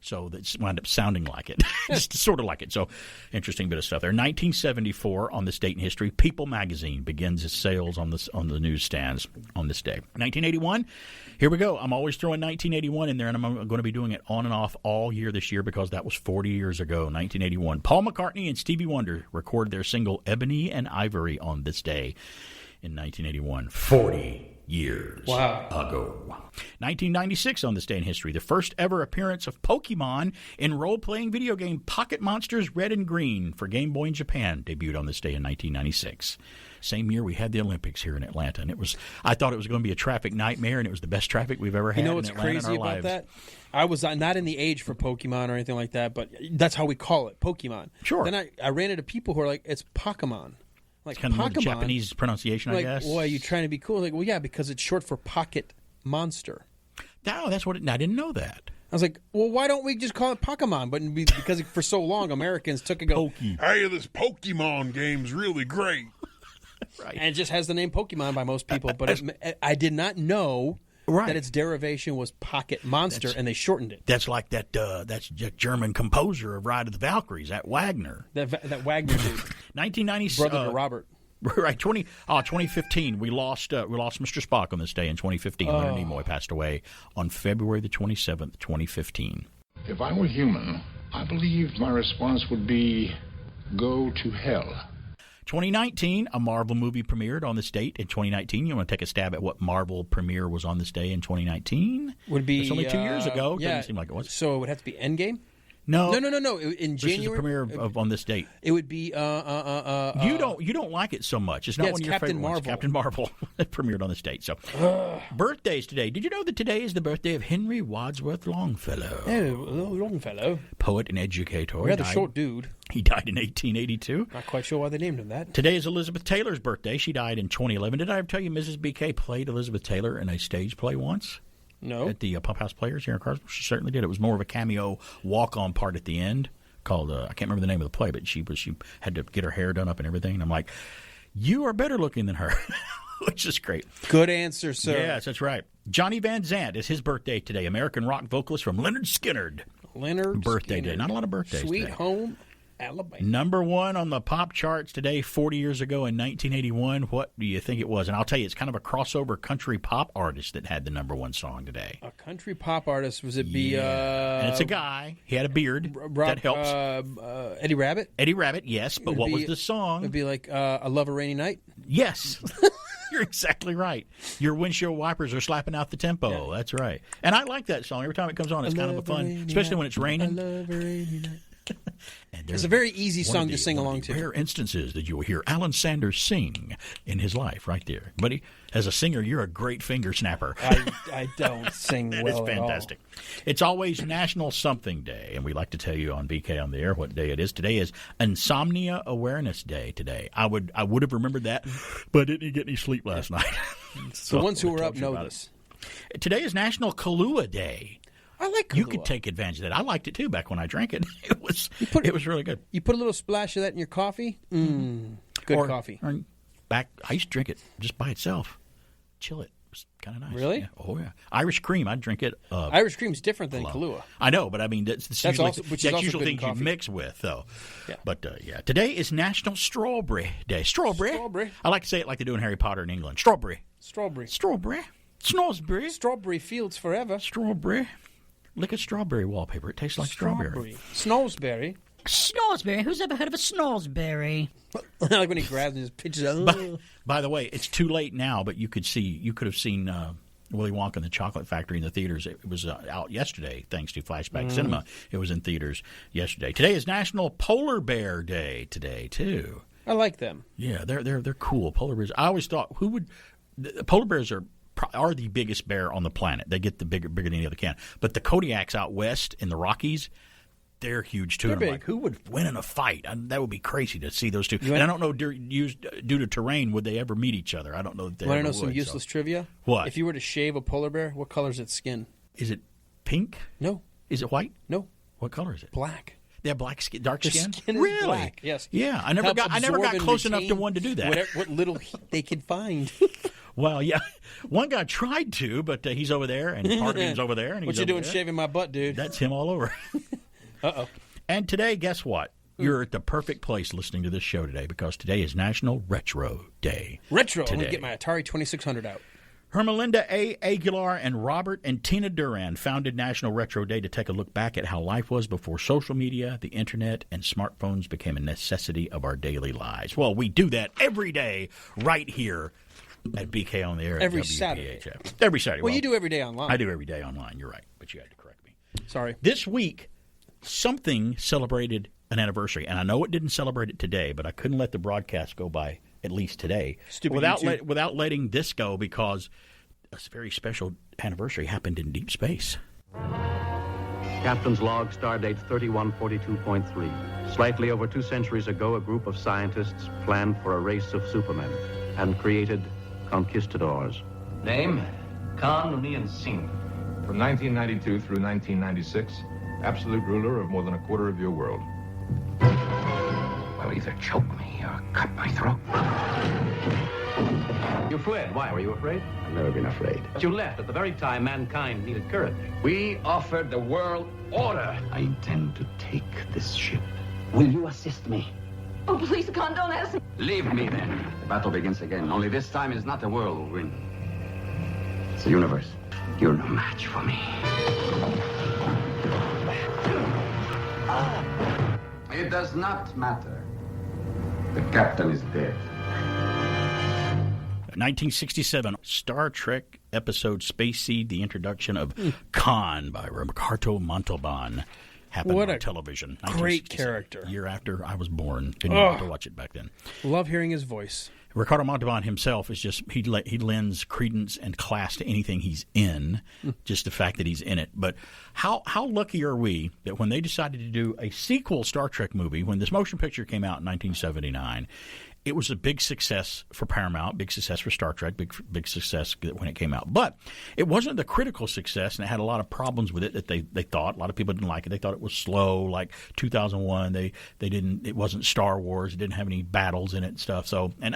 So that wound up sounding like it, just sort of like it. So interesting bit of stuff there. 1974, on this date in history, People magazine begins its sales on the newsstands on this day. 1981, here we go. I'm always throwing 1981 in there, and I'm going to be doing it on and off all year this year because that was 40 years ago, 1981. Paul McCartney and Stevie Wonder recorded their single Ebony and Ivory on this day in 1981. 40 years ago. 1996, on this day in history, the first ever appearance of Pokemon in role-playing video game Pocket Monsters Red and Green for Game Boy in Japan debuted on this day in 1996. Same year we had the Olympics here in Atlanta, and I thought it was going to be a traffic nightmare, and it was the best traffic we've ever had in Atlanta in our lives. You know what's crazy about that? I was not in the age for Pokemon or anything like that, but that's how we call it, Pokemon. Sure. Then I ran into people who are like, it's Pokemon. Like, it's kind of more the Japanese pronunciation, I guess. Well, are you trying to be cool? Like, well, yeah, because it's short for Pocket Monster. No, that's what I didn't know that. I was like, well, why don't we just call it Pokemon? But because for so long, Americans took and go, Hey, this Pokemon game's really great. Right. And it just has the name Pokemon by most people, but I did not know that its derivation was Pocket Monster, and they shortened it. That's like that German composer of Ride of the Valkyries, that Wagner. That Wagner dude. 1997. Brother to Robert. Right, 2015. We lost Mr. Spock on this day in 2015. Leonard Nimoy passed away on February the 27th, 2015. If I were human, I believe my response would be go to hell. 2019, a Marvel movie premiered on this date in 2019. You want to take a stab at what Marvel premiere was on this day in 2019? Would be it's only 2 years ago. Yeah, doesn't seem like it was. So it would have to be Endgame? No. In January, this is the premiere of on this date. It would be. You don't like it so much. It's not one of your favorite ones. Captain Marvel premiered on this date. So, birthdays today. Did you know that today is the birthday of Henry Wadsworth Longfellow? Oh, Longfellow, poet and educator. Rather short dude. He died in 1882. Not quite sure why they named him that. Today is Elizabeth Taylor's birthday. She died in 2011. Did I ever tell you Mrs. BK played Elizabeth Taylor in a stage play once? No. At the Pump House Players here in Carswell. She certainly did. It was more of a cameo walk-on part at the end called, I can't remember the name of the play, but she had to get her hair done up and everything. And I'm like, you are better looking than her, which is great. Good answer, sir. Yes, that's right. Johnny Van Zant is his birthday today. American rock vocalist from Lynyrd Skynyrd. Birthday day. Not a lot of birthdays Sweet today. Home Alabama. Number one on the pop charts today, 40 years ago in 1981. What do you think it was? And I'll tell you, it's kind of a crossover country pop artist that had the number one song today. A country pop artist? Was it be... and it's a guy. He had a beard. That helps. Eddie Rabbitt? Eddie Rabbitt, yes. But what was the song? It would be like I Love a Rainy Night? Yes. You're exactly right. Your windshield wipers are slapping out the tempo. Yeah. That's right. And I like that song. Every time it comes on, it's kind of a fun, especially when it's raining. I love a rainy night. It's a very easy song to sing along to. Rare instances that you will hear Alan Sanders sing in his life, right there, buddy. As a singer, you're a great finger snapper. I don't sing that well is fantastic. At all. It's always National Something Day, and we like to tell you on BK on the Air what day it is. Today is Insomnia Awareness Day. Today, I would have remembered that, but didn't get any sleep last night. So the ones who are up know this. Today is National Kahlua Day. I like Kahlua. You could take advantage of that. I liked it too back when I drank it. It was really good. You put a little splash of that in your coffee. Good coffee. I used to drink it just by itself. Chill it. It was kind of nice. Really? Yeah. Oh yeah. Irish cream. I'd drink it. Irish cream's different than Kahlua. I know, but I mean that's usually things you mix with though. Yeah. But yeah, today is National Strawberry Day. Strawberry. I like to say it like they do in Harry Potter in England. Strawberry. Snoresbury. Strawberry fields forever. Strawberry. Lick a strawberry wallpaper. It tastes like strawberry. Snoresbury. Snoresbury? Who's ever heard of a Snoresbury? Like when he grabs his pitches. By the way, it's too late now, but you could have seen Willy Wonka and the Chocolate Factory in the theaters. It was out yesterday, thanks to Flashback Cinema. It was in theaters yesterday. Today is National Polar Bear Day today, too. I like them. Yeah, they're cool. Polar bears. I always thought, polar bears are the biggest bear on the planet. They get bigger than any other can. But the Kodiaks out west in the Rockies, they're huge too. They're and big. I'm like, who would win in a fight? That would be crazy to see those two. And I don't know, due to terrain, would they ever meet each other? I don't know that they Want ever to know some useless trivia? What? If you were to shave a polar bear, what color is its skin? Is it pink? No. Is it white? No. What color is it? Black. They have black skin, dark skin. Their skin is really? black. Yes. Yeah, I never got close enough to one to do that. What little heat they could find. Well, yeah, one guy tried to, but he's over there, and part of him's over there. And what he's you doing there. shaving my butt, dude? That's him all over. Uh-oh. And today, guess what? You're at the perfect place listening to this show today because today is National Retro Day. Retro. I'm going to get my Atari 2600 out. Hermelinda A. Aguilar and Robert and Tina Duran founded National Retro Day to take a look back at how life was before social media, the internet, and smartphones became a necessity of our daily lives. Well, we do that every day right here at BK on the Air. Every at Saturday. Every Saturday. Well, you do every day online. I do every day online. You're right, but you had to correct me. Sorry. This week, something celebrated an anniversary, and I know it didn't celebrate it today, but I couldn't let the broadcast go by at least today without letting this go because a very special anniversary happened in deep space. Captain's log, stardate 3142.3. Slightly over 2 centuries ago, a group of scientists planned for a race of supermen and created conquistadors. Name? Khan Noonien Singh. From 1992 through 1996, absolute ruler of more than a quarter of your world. will either choke me or cut my throat. You fled. Why? Were you afraid? I've never been afraid. But you left at the very time mankind needed courage. We offered the world order. I intend to take this ship. Will you assist me? Oh, please, Khan, don't ask me. Leave me then. The battle begins again. Only this time it is not the world who will win. It's the universe. You're no match for me. It does not matter. The captain is dead. 1967, Star Trek episode Space Seed, the introduction of Khan by Ricardo Montalban. Happened on television. Great character. Year after I was born. Didn't have to watch it back then. Love hearing his voice. Ricardo Montalban himself is just, he lends credence and class to anything he's in, just the fact that he's in it. But how lucky are we that when they decided to do a sequel Star Trek movie, when this motion picture came out in 1979, it was a big success for Paramount, big success for Star Trek, big success when it came out. But it wasn't the critical success, and it had a lot of problems with it that they thought. A lot of people didn't like it. They thought it was slow, like 2001. They didn't. It wasn't Star Wars. It didn't have any battles in it and stuff. So, and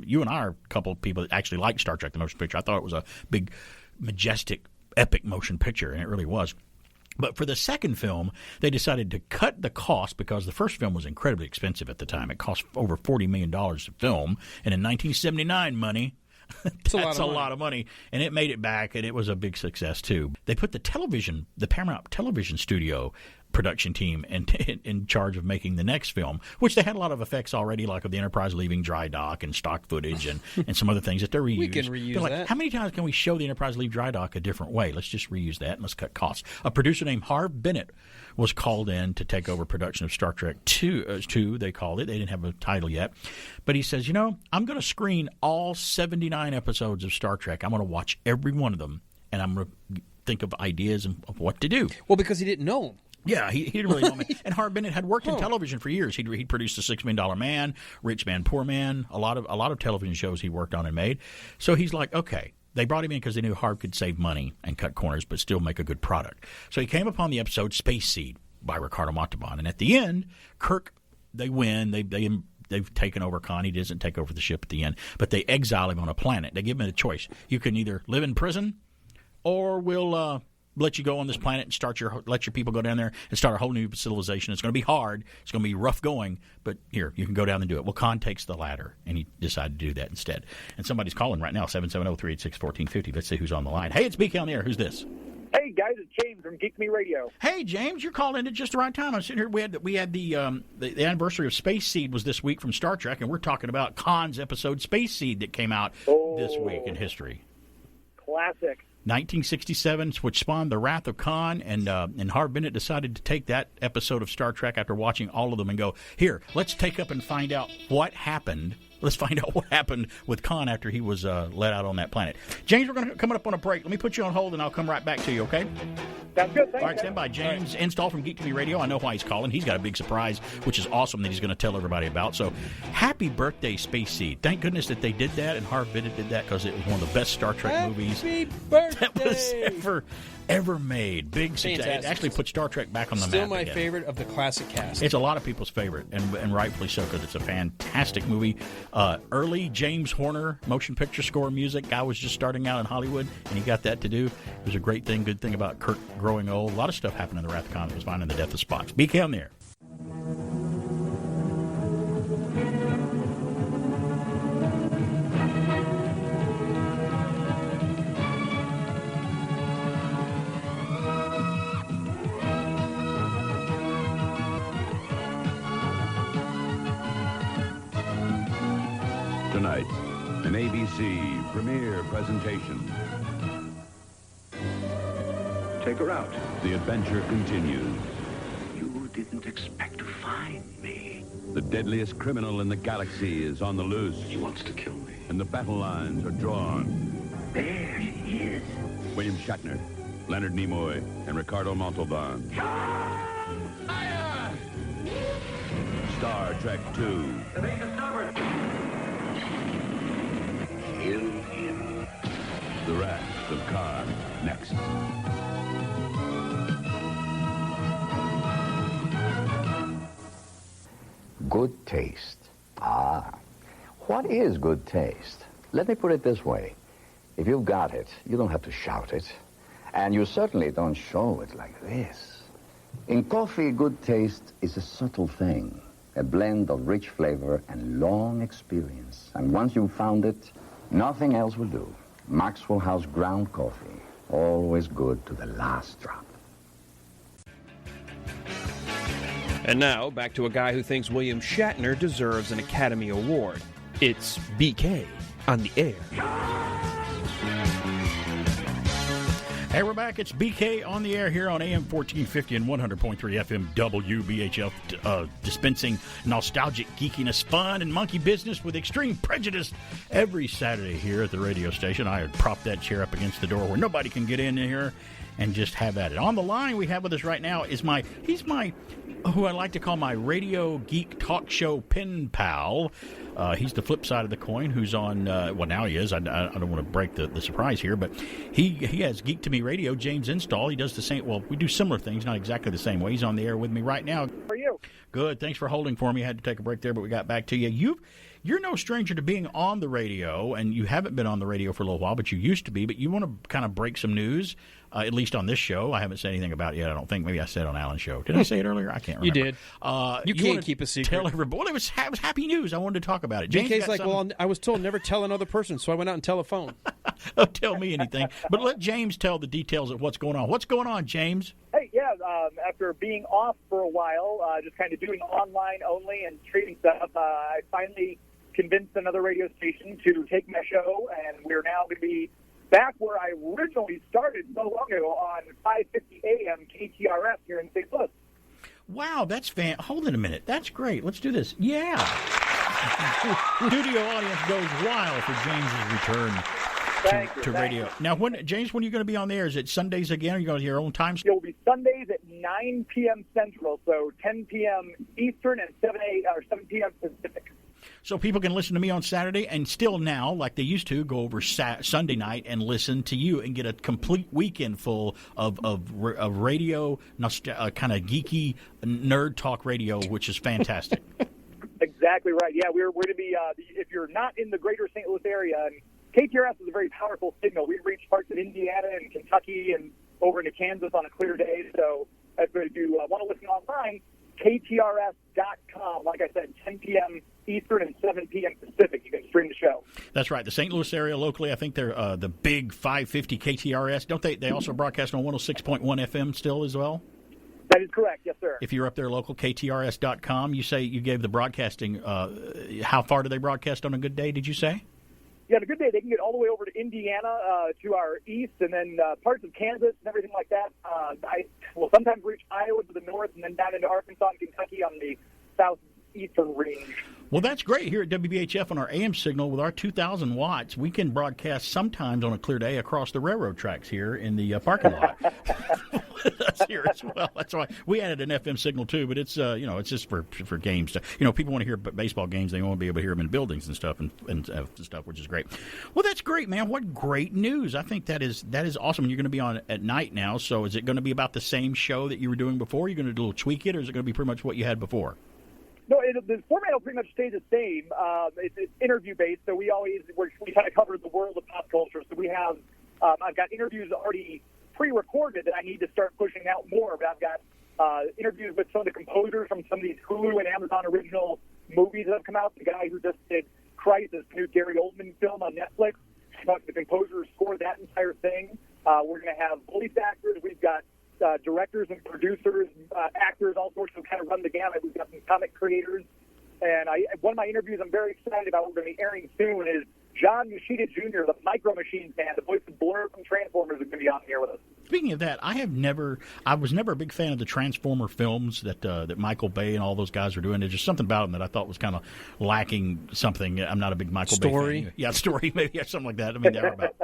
you and I are a couple of people that actually like Star Trek the motion picture. I thought it was a big, majestic, epic motion picture, and it really was. But for the second film, they decided to cut the cost because the first film was incredibly expensive at the time. It cost over $40 million to film. And in 1979 money, that's a lot of money. And it made it back, and it was a big success, too. They put the Paramount television studio production team in charge of making the next film, which they had a lot of effects already, like of the Enterprise leaving dry dock and stock footage and some other things that they're reused. We can reuse that. How many times can we show the Enterprise leave dry dock a different way? Let's just reuse that and let's cut costs. A producer named Harv Bennett was called in to take over production of Star Trek 2, they called it. They didn't have a title yet. But he says, I'm going to screen all 79 episodes of Star Trek. I'm going to watch every one of them, and I'm going to think of ideas of what to do. Well, because he didn't know. Yeah, he didn't really know me. And Harv Bennett had worked in television for years. He'd produced The $6 Million Man, Rich Man, Poor Man, a lot of television shows he worked on and made. So he's like, okay. They brought him in because they knew Harv could save money and cut corners but still make a good product. So he came upon the episode Space Seed by Ricardo Montalban. And at the end, Kirk, they win. They've taken over Khan. He doesn't take over the ship at the end. But they exile him on a planet. They give him a choice. You can either live in prison or we'll let you go on this planet and let your people go down there and start a whole new civilization. It's going to be hard. It's going to be rough going, but here, you can go down and do it. Well, Khan takes the latter, and he decided to do that instead. And somebody's calling right now, 770-386-1450. Let's see who's on the line. Hey, it's BK on the air. Who's this? Hey, guys, it's James from Geek Me Radio. Hey, James, you're calling in at just the right time. I'm sitting here. We had the anniversary of Space Seed was this week from Star Trek, and we're talking about Khan's episode Space Seed that came out this week in history. Classic. 1967, which spawned The Wrath of Khan, and Harv Bennett decided to take that episode of Star Trek after watching all of them and go, here, let's take up and find out what happened. Let's find out what happened with Khan after he was let out on that planet. James, we're going to come up on a break. Let me put you on hold, and I'll come right back to you, okay? Sounds good. Thanks. All right, stand by. James Install from Geek to Me Radio. I know why he's calling. He's got a big surprise, which is awesome, that he's going to tell everybody about. So, happy birthday, Space Seed. Thank goodness that they did that, and Harv Bennett did that, because it was one of the best Star Trek movies that was ever made. Big success. It actually put Star Trek back on the map Still my again. favorite of the classic cast. It's a lot of people's favorite, and rightfully so, because it's a fantastic movie. Early James Horner motion picture score music. Guy was just starting out in Hollywood, and he got that to do. It was a great thing, good thing about Kirk growing old. A lot of stuff happened in The Wrath of Khan. It was fine in The Death of Spock. BK on the air. Tonight, an ABC premiere presentation. Take her out. The adventure continues. You didn't expect to find me. The deadliest criminal in the galaxy is on the loose. He wants to kill me. And the battle lines are drawn. There he is. William Shatner, Leonard Nimoy, and Ricardo Montalban. Fire! Star Trek II. The base is stubborn. Kill him. The Wrath of Khan. Next. Good taste. Ah, what is good taste? Let me put it this way. If you've got it, you don't have to shout it. And you certainly don't show it like this. In coffee, good taste is a subtle thing. A blend of rich flavor and long experience. And once you've found it, nothing else will do. Maxwell House ground coffee. Always good to the last drop. And now, back to a guy who thinks William Shatner deserves an Academy Award. It's BK on the air. Hey, we're back. It's BK on the air here on AM 1450 and 100.3 FM WBHF, dispensing nostalgic geekiness, fun, and monkey business with extreme prejudice every Saturday here at the radio station. I had propped that chair up against the door where nobody can get in here and just have at it. On the line we have with us right now is he's my, who I like to call my radio geek talk show pen pal. He's the flip side of the coin, who's on, well, now he is. I don't want to break the surprise here, but he has Geek to Me Radio, James Install. He does the same, well, we do similar things, not exactly the same way. He's on the air with me right now. How are you? Good. Thanks for holding for me. I had to take a break there, but we got back to you. You're no stranger to being on the radio, and you haven't been on the radio for a little while, but you used to be. But you want to kind of break some news, at least on this show. I haven't said anything about it yet, I don't think. Maybe I said it on Alan's show. Did I say it earlier? I can't remember. You did. You can't keep a secret. Tell everybody. Well, it was happy news. I wanted to talk about it. James BK's like, well, I was told never tell another person, so I went out and telephoned. Don't tell me anything. But let James tell the details of what's going on. What's going on, James? Hey, yeah, after being off for a while, just kind of doing online only and trading stuff, I finally convinced another radio station to take my show, and we're now going to be back where I originally started so long ago on 5:50 a.m. KTRS here in St. Louis. Wow, that's hold it a minute. That's great. Let's do this. Yeah. Studio audience goes wild for James's return to radio. Now, James, when are you going to be on the air? Is it Sundays again? Or are you going to your own time? It will be Sundays at 9 p.m. Central, so 10 p.m. Eastern and 7 p.m. Pacific. So people can listen to me on Saturday and still now, like they used to, go over Sunday night and listen to you and get a complete weekend full of radio, kind of geeky nerd talk radio, which is fantastic. Exactly right. Yeah, we're going to be, if you're not in the greater St. Louis area, and KTRS is a very powerful signal. We reach parts of Indiana and Kentucky and over into Kansas on a clear day. So if you want to listen online, KTRS.com. Like I said, 10 p.m. Eastern and 7 p.m. Pacific. You can stream the show. That's right. The St. Louis area locally, I think they're the big 550 KTRS. Don't they? They also broadcast on 106.1 FM still as well? That is correct. Yes, sir. If you're up there local, KTRS.com, you say you gave the broadcasting. How far do they broadcast on a good day, did you say? Yeah, on a good day, they can get all the way over to Indiana to our east, and then parts of Kansas and everything like that. I will sometimes reach Iowa to the north, and then down into Arkansas and Kentucky on the southeastern range. Well, that's great. Here at WBHF on our AM signal with our 2,000 watts, we can broadcast sometimes on a clear day across the railroad tracks here in the parking lot. That's here as well. That's why we added an FM signal too, but it's it's just for games. People want to hear baseball games; they want to be able to hear them in buildings and stuff and stuff, which is great. Well, that's great, man. What great news! I think that is awesome. You're going to be on at night now, so is it going to be about the same show that you were doing before? You're going to tweak it, or is it going to be pretty much what you had before? No, the format will pretty much stay the same. It's interview-based, so we kind of cover the world of pop culture. So we have, I've got interviews already pre-recorded that I need to start pushing out more. But I've got interviews with some of the composers from some of these Hulu and Amazon original movies that have come out. The guy who just did Crisis, the new Gary Oldman film on Netflix. The composer who scored that entire thing. We're going to have voice actors. We've got directors and producers, actors, all sorts of kind of run the gamut. We've got some comic creators. And one of my interviews I'm very excited about, we're going to be airing soon, is John Yoshida Jr., the Micro Machines fan, the voice of Blur from Transformers, is going to be on here with us. Speaking of that, I was never a big fan of the Transformer films that Michael Bay and all those guys were doing. There's just something about them that I thought was kind of lacking something. I'm not a big Michael Bay fan. Yeah, story, maybe, or something like that. I mean, they're about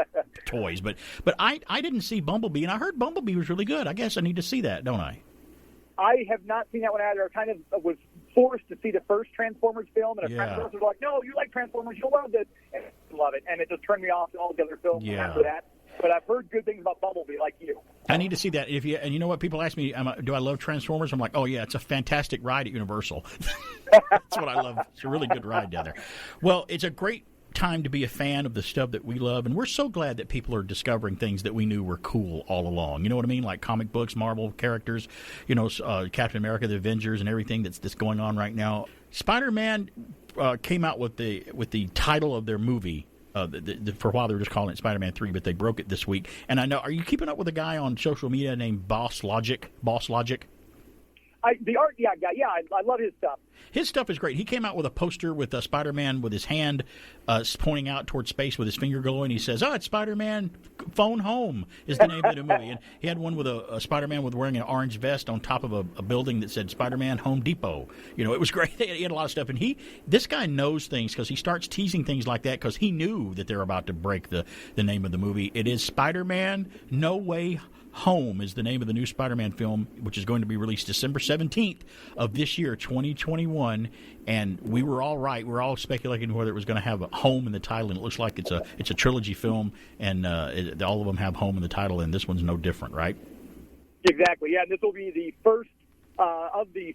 toys. But I didn't see Bumblebee, and I heard Bumblebee was really good. I guess I need to see that, don't I? I have not seen that one either. I kind of was forced to see the first Transformers film, and a friend of ours was like, no, you like Transformers, you'll love it. And I love it. And it just turned me off to all the other films after that. But I've heard good things about Bumblebee, like you. I need to see that. And you know what? People ask me, do I love Transformers? I'm like, oh, yeah, it's a fantastic ride at Universal. That's what I love. It's a really good ride down there. Well, it's a great time to be a fan of the stuff that we love, and we're so glad that people are discovering things that we knew were cool all along. You know what I mean? Like comic books, Marvel characters, Captain America, the Avengers, and everything that's going on right now. Spider-Man came out with the title of their movie. For a while they were just calling it Spider-Man 3, but they broke it this week. And I know, are you keeping up with a guy on social media named Boss Logic? The art, yeah, I love his stuff. His stuff is great. He came out with a poster with Spider-Man with his hand pointing out towards space with his finger glowing. He says, it's Spider-Man Phone Home is the name of the movie. And he had one with a Spider-Man wearing an orange vest on top of a building that said Spider-Man Home Depot. It was great. He had a lot of stuff. And this guy knows things because he starts teasing things like that because he knew that they're about to break the name of the movie. It is Spider-Man No Way Home is the name of the new Spider-Man film, which is going to be released December 17th of this year, 2021. And we were all right. We were all speculating whether it was going to have a home in the title, and it looks like it's a trilogy film, and all of them have home in the title, and this one's no different, right? Exactly, yeah. And this will be the first of the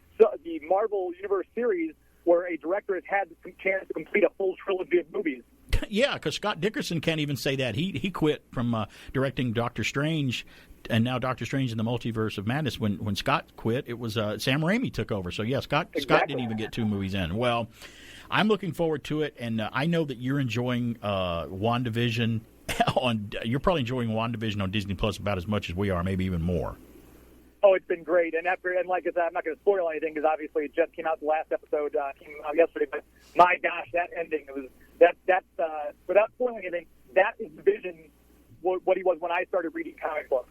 Marvel Universe series where a director has had the chance to complete a full trilogy of movies. Yeah, because Scott Dickerson can't even say that. He quit from directing Doctor Strange, and now Doctor Strange in the Multiverse of Madness. When Scott quit, it was Sam Raimi took over. So, yeah, Scott didn't even get 2 movies in. Well, I'm looking forward to it, and I know that you're enjoying WandaVision. You're probably enjoying WandaVision on Disney Plus about as much as we are, maybe even more. Oh, it's been great, and like I said, I'm not going to spoil anything because obviously it just came out. The last episode came out yesterday, but my gosh, that ending was that's without spoiling anything. That is Vision, what he was when I started reading comic books.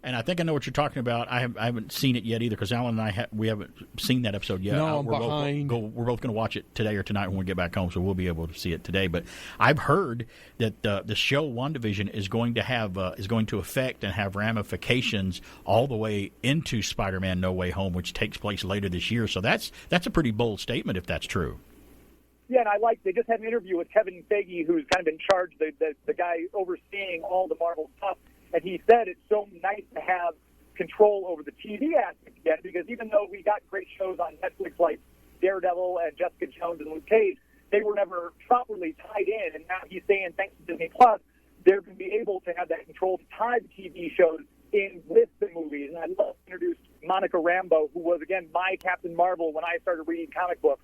And I think I know what you're talking about. I haven't seen it yet either because Alan and I we haven't seen that episode yet. No, I'm behind. We're both going to watch it today or tonight when we get back home, so we'll be able to see it today. But I've heard that the show WandaVision is going to affect and have ramifications all the way into Spider-Man No Way Home, which takes place later this year. So that's a pretty bold statement if that's true. Yeah, and they just had an interview with Kevin Feige, who's kind of in charge, the guy overseeing all the Marvel stuff. And he said it's so nice to have control over the TV aspect again, because even though we got great shows on Netflix like Daredevil and Jessica Jones and Luke Cage, they were never properly tied in. And now he's saying, thanks to Disney Plus, they're going to be able to have that control to tie the TV shows in with the movies. And I love to introduce Monica Rambeau, who was, again, my Captain Marvel when I started reading comic books.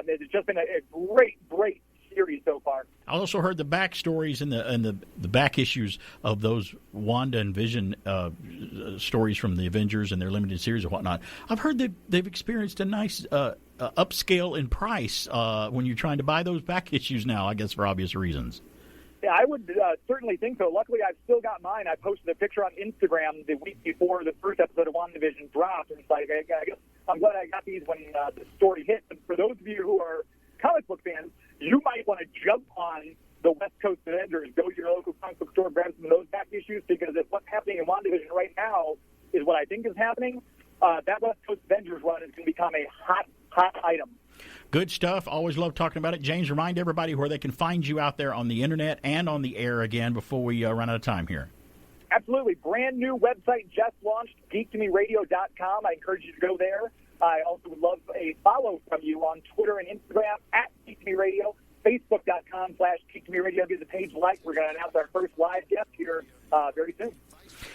It's just been a great series so far. I also heard the backstories and the back issues of those Wanda and Vision stories from the Avengers and their limited series and whatnot. I've heard that they've experienced a nice upscale in price when you're trying to buy those back issues now, I guess for obvious reasons. Yeah, I would certainly think so. Luckily, I've still got mine. I posted a picture on Instagram the week before the first episode of WandaVision dropped. And it's like, I guess I'm glad I got these when the story hit. But for those of you who are comic book fans, you might want to jump on the West Coast Avengers, go to your local comic book store, grab some of those back issues, because if what's happening in WandaVision right now is what I think is happening, that West Coast Avengers run is going to become a hot item. Good stuff. Always love talking about it. James, remind everybody where they can find you out there on the Internet and on the air again before we run out of time here. Absolutely. Brand new website just launched, geek2meradio.com. I encourage you to go there. I also would love a follow from you on Twitter and Instagram at geek2meradio. Facebook.com/geek2meradio. Give the page a like. We're going to announce our first live guest here very soon.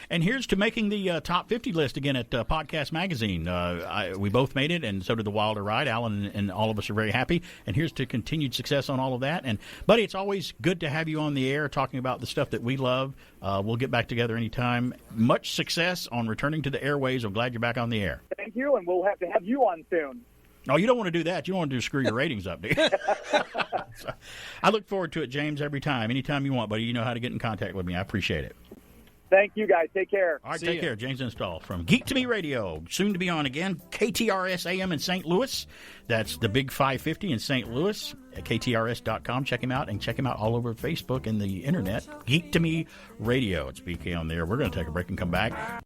And here's to making the top 50 list again at Podcast Magazine. We both made it, and so did the Wilder Ride. Alan and all of us are very happy. And here's to continued success on all of that. And, buddy, it's always good to have you on the air talking about the stuff that we love. We'll get back together anytime. Much success on returning to the airways. I'm glad you're back on the air. Thank you, and we'll have to have you on soon. Oh, you don't want to do that. You don't want to screw your ratings up, do you? So, I look forward to it, James, every time. Anytime you want, buddy. You know how to get in contact with me. I appreciate it. Thank you, guys. Take care. All right, take care. James Install from Geek to Me Radio. Soon to be on again. KTRS AM in St. Louis. That's the Big 550 in St. Louis at KTRS.com. Check him out, and check him out all over Facebook and the Internet. Geek to Me Radio. It's BK on there. We're going to take a break and come back.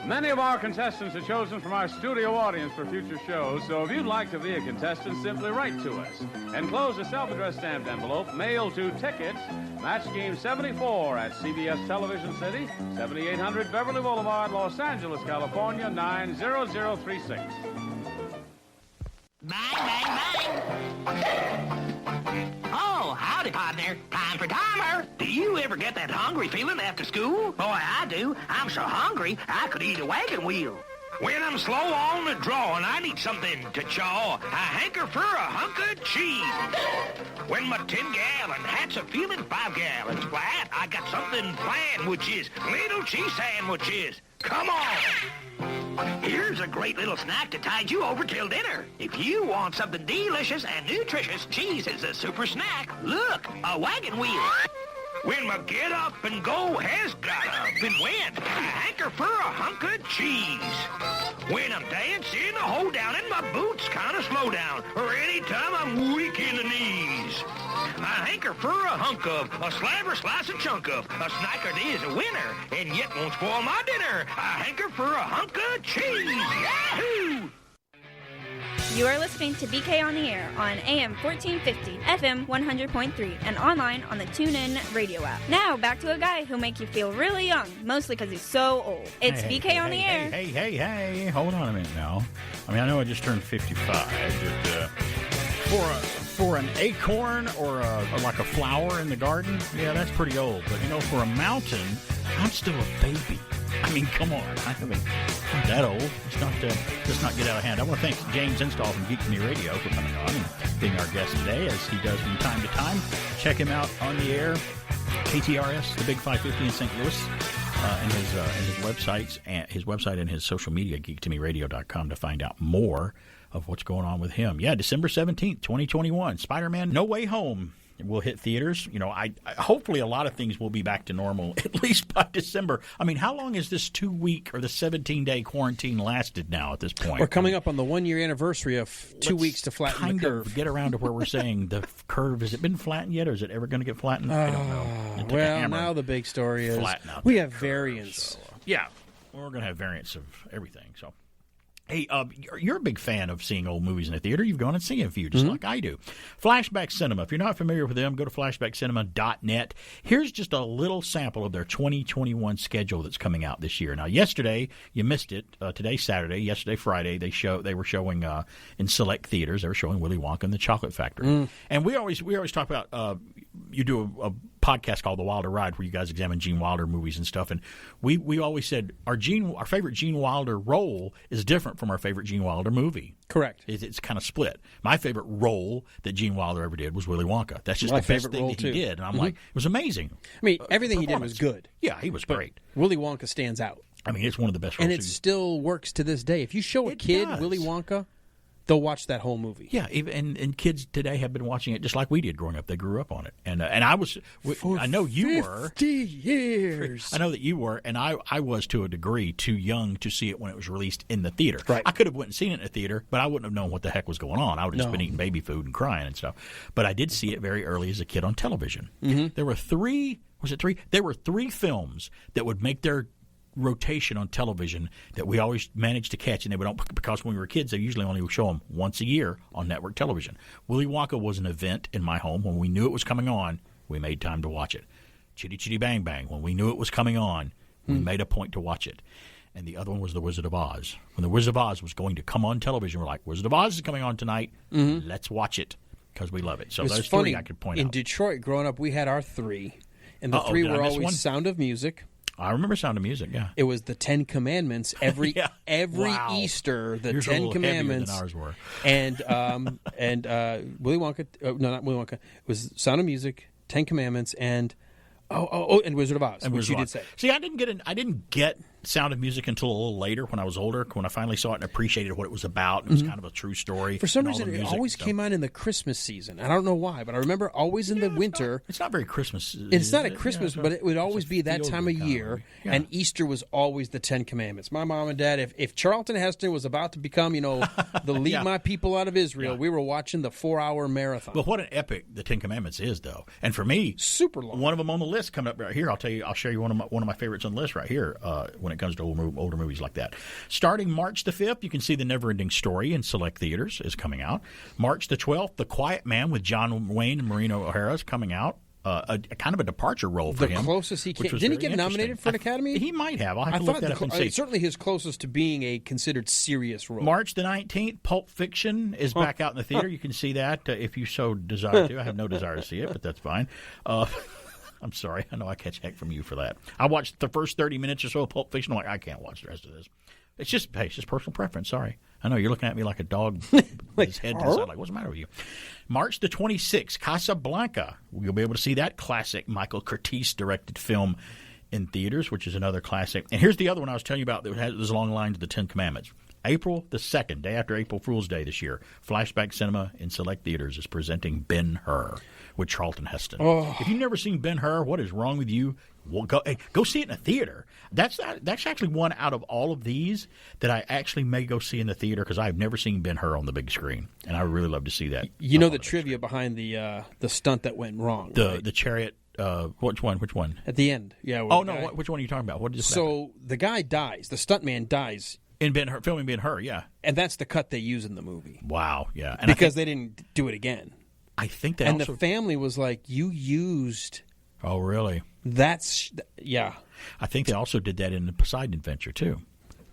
Many of our contestants are chosen from our studio audience for future shows, so if you'd like to be a contestant, simply write to us. Enclose a self-addressed stamped envelope, mail to Tickets, Match Game 74 at CBS Television City, 7800 Beverly Boulevard, Los Angeles, California, 90036. Bang, bang, bang. Oh, howdy, partner. Time for timer. Do you ever get that hungry feeling after school? Boy, I do. I'm so hungry, I could eat a wagon wheel. When I'm slow on the draw and I need something to chaw, I hanker for a hunk of cheese. When my 10-gallon hat's a feeling 5 gallons flat, I got something planned, which is little cheese sandwiches. Come on! Here's a great little snack to tide you over till dinner. If you want something delicious and nutritious, cheese is a super snack. Look, a wagon wheel. When my get up and go has got up and went, I hanker for a hunk of cheese. When I'm dancing, a hold down and my boots kind of slow down, or anytime I'm weak in the knees. I hanker for a hunk of, a slab or slice of chunk of, a snack that is a winner, and yet won't spoil my dinner. I hanker for a hunk of cheese. Yahoo! You are listening to BK on the Air on AM 1450, FM 100.3, and online on the Tunein radio app. Now, back to a guy who'll make you feel really young, mostly because he's so old. It's BK on the Air. Hey, hold on a minute now. I mean, I know I just turned 55, but for an acorn or like a flower in the garden, yeah, that's pretty old. But, you know, for a mountain, I'm still a baby. I mean, come on. I'm not that old. Let's not get out of hand. I want to thank James Install from Geek to Me Radio for coming on and being our guest today, as he does from time to time. Check him out on the air, KTRS, the Big 550 in St. Louis, and his website and his social media, geektomeradio.com, to find out more of what's going on with him. Yeah, December 17th, 2021, Spider-Man No Way Home will hit theaters. You know, I hopefully a lot of things will be back to normal, at least by December. I mean, how long is this 2-week or the 17-day quarantine lasted now at this point? We're coming up on the 1-year anniversary of 2 weeks to flatten the curve. Get around to where we're saying the curve, has it been flattened yet, or is it ever going to get flattened? I don't know. Well, now the big story is we have variants. So, yeah, we're going to have variants of everything, so. Hey, you're a big fan of seeing old movies in the theater. You've gone and seen a few, just like I do. Flashback Cinema. If you're not familiar with them, go to flashbackcinema.net. Here's just a little sample of their 2021 schedule that's coming out this year. Now, yesterday, you missed it. Today's Saturday. Yesterday, Friday, they were showing in select theaters. They were showing Willy Wonka and the Chocolate Factory. And we always talk about you do a podcast called The Wilder Ride, where you guys examine Gene Wilder movies and stuff. And we always said our favorite Gene Wilder role is different from our favorite Gene Wilder movie. Correct. It's kind of split. My favorite role that Gene Wilder ever did was Willy Wonka. That's just the best thing that he did. And I'm like, it was amazing. I mean, everything he did was good. Yeah, he was great. Willy Wonka stands out. I mean, it's one of the best roles. And it still works to this day. If you show a kid Willy Wonka, they'll watch that whole movie. Yeah, and kids today have been watching it just like we did growing up. They grew up on it, and I know you were 50 years. I know that you were, and I was to a degree too young to see it when it was released in the theater. Right. I could have went and seen it in the theater, but I wouldn't have known what the heck was going on. I would have just been eating baby food and crying and stuff. But I did see it very early as a kid on television. Mm-hmm. There were three. Was it three? There were 3 films that would make their rotation on television that we always managed to catch, and they would don't, because when we were kids they usually only would show them once a year on network television. Willy Wonka was an event in my home. When we knew it was coming on, we made time to watch it. Chitty Chitty Bang Bang, when we knew it was coming on, we made a point to watch it. And the other one was The Wizard of Oz. When The Wizard of Oz was going to come on television, we're like, Wizard of Oz is coming on tonight, let's watch it, because we love it. So those 3 I could point out. In Detroit growing up, we had our 3, and the 3 were always Sound of Music. I remember Sound of Music, yeah. It was the 10 Commandments every Easter. The Yours 10 Commandments. Than ours were. And Willy Wonka. No, not Willy Wonka. It was Sound of Music, 10 Commandments, and and Wizard of Oz, which you did say. See, I didn't get Sound of Music until a little later when I was older, when I finally saw it and appreciated what it was about. It was kind of a true story. For some reason, it always came on in the Christmas season. I don't know why, but I remember always in the winter. It's not very Christmas. It's not a Christmas, but it would always be that time of year, and Easter was always the 10 Commandments. My mom and dad, if Charlton Heston was about to become, the lead my people out of Israel, we were watching the 4-hour marathon. But what an epic the 10 Commandments is, though. And for me, super long. One of them on the list coming up right here. I'll show you one of my favorites on the list right here when it it comes to older movies like that. Starting March the 5th, you can see The Neverending Story in select theaters is coming out. March the 12th, The Quiet Man with John Wayne and Maureen O'Hara is coming out. A kind of a departure role for him. The closest he came. Didn't he get nominated for an Academy? He might have. I'll have to look that up and see. Certainly his closest to being a considered serious role. March the 19th, Pulp Fiction is back out in the theater. You can see that if you so desire to. I have no desire to see it, but that's fine. I'm sorry. I know I catch heck from you for that. I watched the first 30 minutes or so of Pulp Fiction. I'm like, I can't watch the rest of this. It's just personal preference. Sorry. I know you're looking at me like a dog with his head to the side. Like, what's the matter with you? March the 26th, Casablanca. You'll be able to see that classic Michael Curtiz directed film in theaters, which is another classic. And here's the other one I was telling you about that was along the lines of the Ten Commandments. April the 2nd, day after April Fool's Day this year, Flashback Cinema in select theaters is presenting Ben-Hur with Charlton Heston. Oh. If you've never seen Ben-Hur, what is wrong with you? Well, go see it in a theater. That's actually one out of all of these that I actually may go see in the theater because I've never seen Ben-Hur on the big screen, and I would really love to see that. You know the trivia behind the stunt that went wrong. The chariot. Which one? At the end. Yeah. Which one are you talking about? What did happen? The guy dies. The stuntman dies. In Ben-Hur, filming Ben-Hur, yeah. And that's the cut they use in the movie. Wow, yeah. And because they didn't do it again. I think that and the family was like, you used... Oh, really? Yeah. I think they also did that in the Poseidon Adventure, too.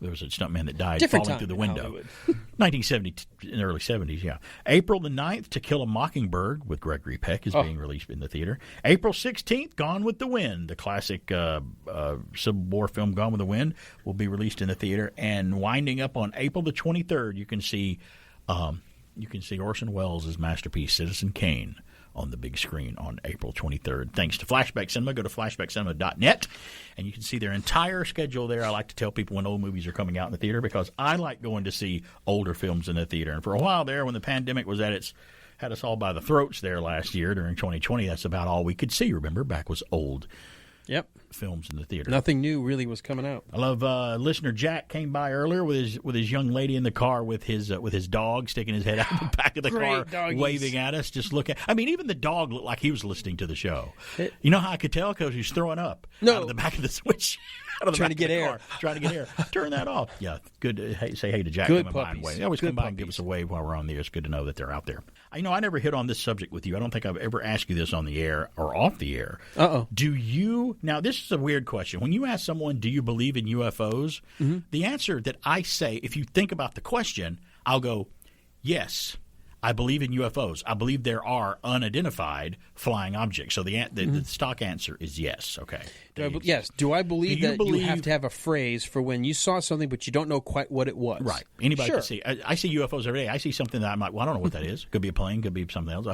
There was a stuntman that died falling through the window. 1970, in the early 70s, yeah. April the 9th, To Kill a Mockingbird with Gregory Peck is being released in the theater. April 16th, Gone with the Wind, the classic Civil War film Gone with the Wind, will be released in the theater. And winding up on April the 23rd, you can see Orson Welles' masterpiece, Citizen Kane, on the big screen on April 23rd. Thanks to Flashback Cinema. Go to flashbackcinema.net, and you can see their entire schedule there. I like to tell people when old movies are coming out in the theater because I like going to see older films in the theater. And for a while there, when the pandemic was had us all by the throats there last year during 2020, that's about all we could see. Remember, back was old. Yep. Films in the theater. Nothing new really was coming out. I love listener Jack came by earlier with his young lady in the car with his dog sticking his head out the back of the car, doggies. Waving at us. Just looking. I mean, even the dog looked like he was listening to the show. You know how I could tell? Because he's throwing up out of the back of the switch. Trying to get air. Trying to get air. Turn that off. Yeah, good. Say hey to Jack. Good coming by and wave. They always come by and give us a wave while we're on the air. It's good to know that they're out there. I never hit on this subject with you. I don't think I've ever asked you this on the air or off the air. Uh-oh. Do you – now, this is a weird question. When you ask someone, do you believe in UFOs, the answer that I say, if you think about the question, I'll go, yes, I believe in UFOs. I believe there are unidentified flying objects. So the stock answer is yes. Okay. Yes. Do I believe you have to have a phrase for when you saw something but you don't know quite what it was? Right. Anybody can see. I see UFOs every day. I see something that I'm like, well, I don't know what that is. Could be a plane. Could be something else.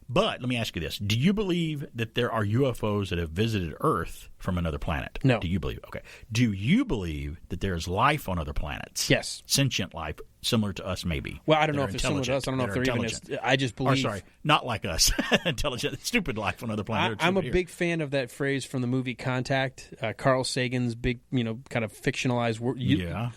But let me ask you this. Do you believe that there are UFOs that have visited Earth from another planet? No. Do you believe? Okay. Do you believe that there is life on other planets? Yes. Sentient life, similar to us maybe? Well, I don't know if it's similar to us. I don't know if there even is. I just believe. Or, sorry, not like us. Intelligent, stupid life on other planets. I'm a big fan of that phrase from the movie Contact. Carl Sagan's big, kind of fictionalized word. Yeah.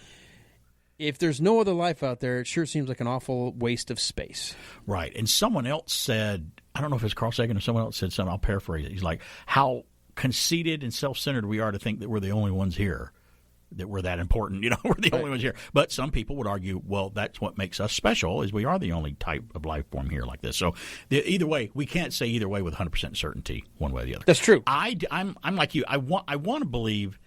If there's no other life out there, it sure seems like an awful waste of space. Right. And someone else said, I don't know if it's Carl Sagan or someone else said something, I'll paraphrase it. He's like, how conceited and self-centered we are to think that we're the only ones here, that we're that important, we're the only ones here. But some people would argue, well, that's what makes us special, is we are the only type of life form here like this. So either way, we can't say either way with 100% certainty one way or the other. That's true. I'm like you. I want to believe.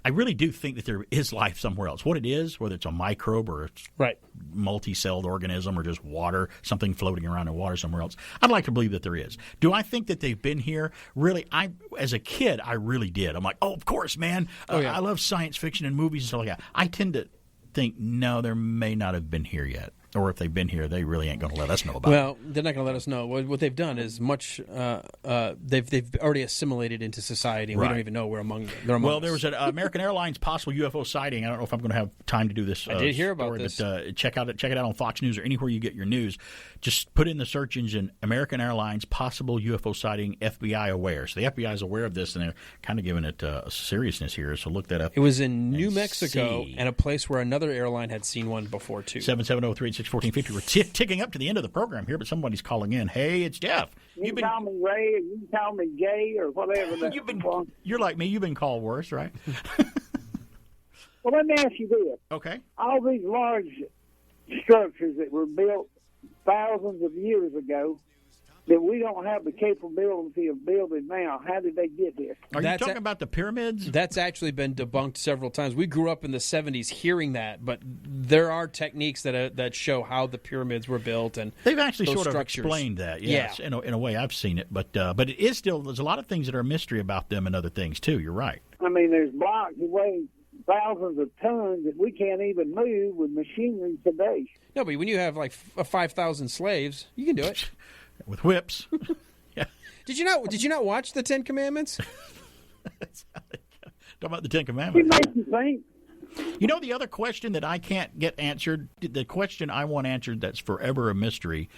I really do think that there is life somewhere else. What it is, whether it's a microbe or a multi-celled organism or just water, something floating around in water somewhere else, I'd like to believe that there is. Do I think that they've been here? Really, as a kid, I really did. I'm like, oh, of course, man. I love science fiction and movies and stuff like that. I tend to think, no, there may not have been here yet. Or if they've been here, they really ain't going to let us know about it. Well, they're not going to let us know. What they've done is they've already assimilated into society, and we don't even know we're among them. They're among us. There was an American Airlines possible UFO sighting. I don't know if I'm going to have time to do this. I did hear about this. But check it out on Fox News or anywhere you get your news. Just put in the search engine, American Airlines possible UFO sighting, FBI aware. So the FBI is aware of this, and they're kind of giving it a seriousness here. So look that up. It was in New Mexico and a place where another airline had seen one before, too. 770-3 6:14:50. We're ticking up to the end of the program here, but somebody's calling in. Hey, it's Jeff. You can call me Ray, or you can call me Jay, or whatever. You're like me. You've been called worse, right? Well, let me ask you this. Okay. All these large structures that were built thousands of years ago that we don't have the capability of building now, how did they get here? Are you talking about the pyramids? That's actually been debunked several times. We grew up in the 70s hearing that, but there are techniques that show how the pyramids were built, and they've actually those sort structures. of explained that. Yes, yeah. In a way, I've seen it, but it is still, there's a lot of things that are a mystery about them and other things too. You're right. I mean, there's blocks that weigh thousands of tons that we can't even move with machinery today. No, but when you have like 5,000 slaves, you can do it with whips. Yeah. Did you not watch the Ten Commandments? Talk about the Ten Commandments. It makes you think. You know, the other question that I can't get answered, the question I want answered that's forever a mystery,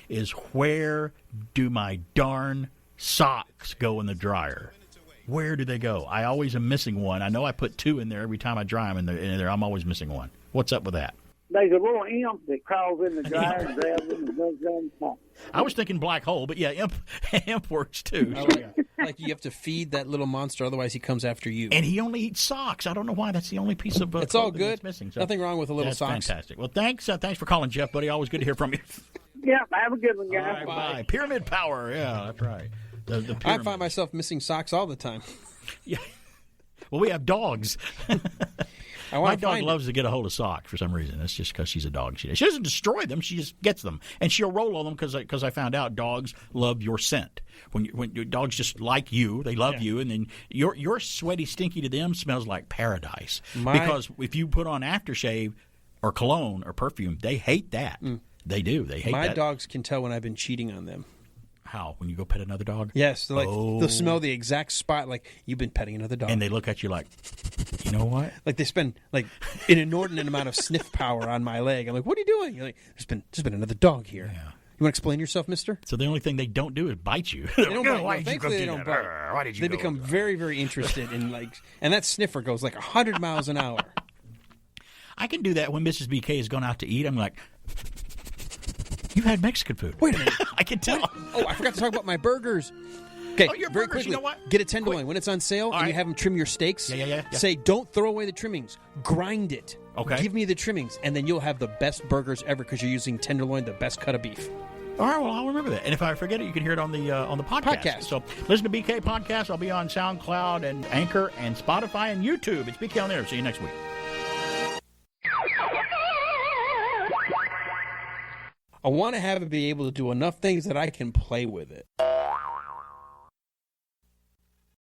is where do my darn socks go in the dryer? Where do they go? I always am missing one. I know I put 2 in there every time I dry them in there. I'm always missing one. What's up with that? There's a little imp that crawls in the dryer and grabs them and goes down the top. I was thinking black hole, but yeah, imp works too. So, like you have to feed that little monster, otherwise he comes after you. And he only eats socks. I don't know why. That's the only piece of it's all clothing good. That's missing. So nothing wrong with a little that's socks. Fantastic. Well, thanks for calling, Jeff, buddy. Always good to hear from you. Yeah, have a good one, guys. All right, bye. Pyramid power. Yeah, that's right. The I find myself missing socks all the time. Yeah. Well, we have dogs. My dog loves to get a hold of socks for some reason. That's just because she's a dog. She doesn't destroy them. She just gets them. And she'll roll on them because I found out dogs love your scent. When your dogs just like you, they love you, and then your sweaty, stinky to them smells like paradise. Because if you put on aftershave or cologne or perfume, they hate that. They do. They hate that. My dogs can tell when I've been cheating on them. How? When you go pet another dog? Yes. They'll smell the exact spot, like you've been petting another dog. And they look at you like, you know what? Like they spend like an inordinate amount of sniff power on my leg. I'm like, what are you doing? You're like, there's been another dog here. Yeah. You want to explain yourself, mister? So the only thing they don't do is bite you. They don't bite. Why did Thankfully, you they don't bite. Why did you They become very, very interested in and that sniffer goes like 100 miles an hour. I can do that when Mrs. BK has gone out to eat. I'm like, you've had Mexican food. Wait a minute. I can tell. Oh, I forgot to talk about my burgers. Okay, your very burgers, quickly. you know what? Get a tenderloin. When it's on sale and you have them trim your steaks, Yeah. say, don't throw away the trimmings. Grind it. Okay. Give me the trimmings, and then you'll have the best burgers ever because you're using tenderloin, the best cut of beef. All right, well, I'll remember that. And if I forget it, you can hear it on the podcast. So listen to BK Podcast. I'll be on SoundCloud and Anchor and Spotify and YouTube. It's BK on there. See you next week. I want to have it be able to do enough things that I can play with it.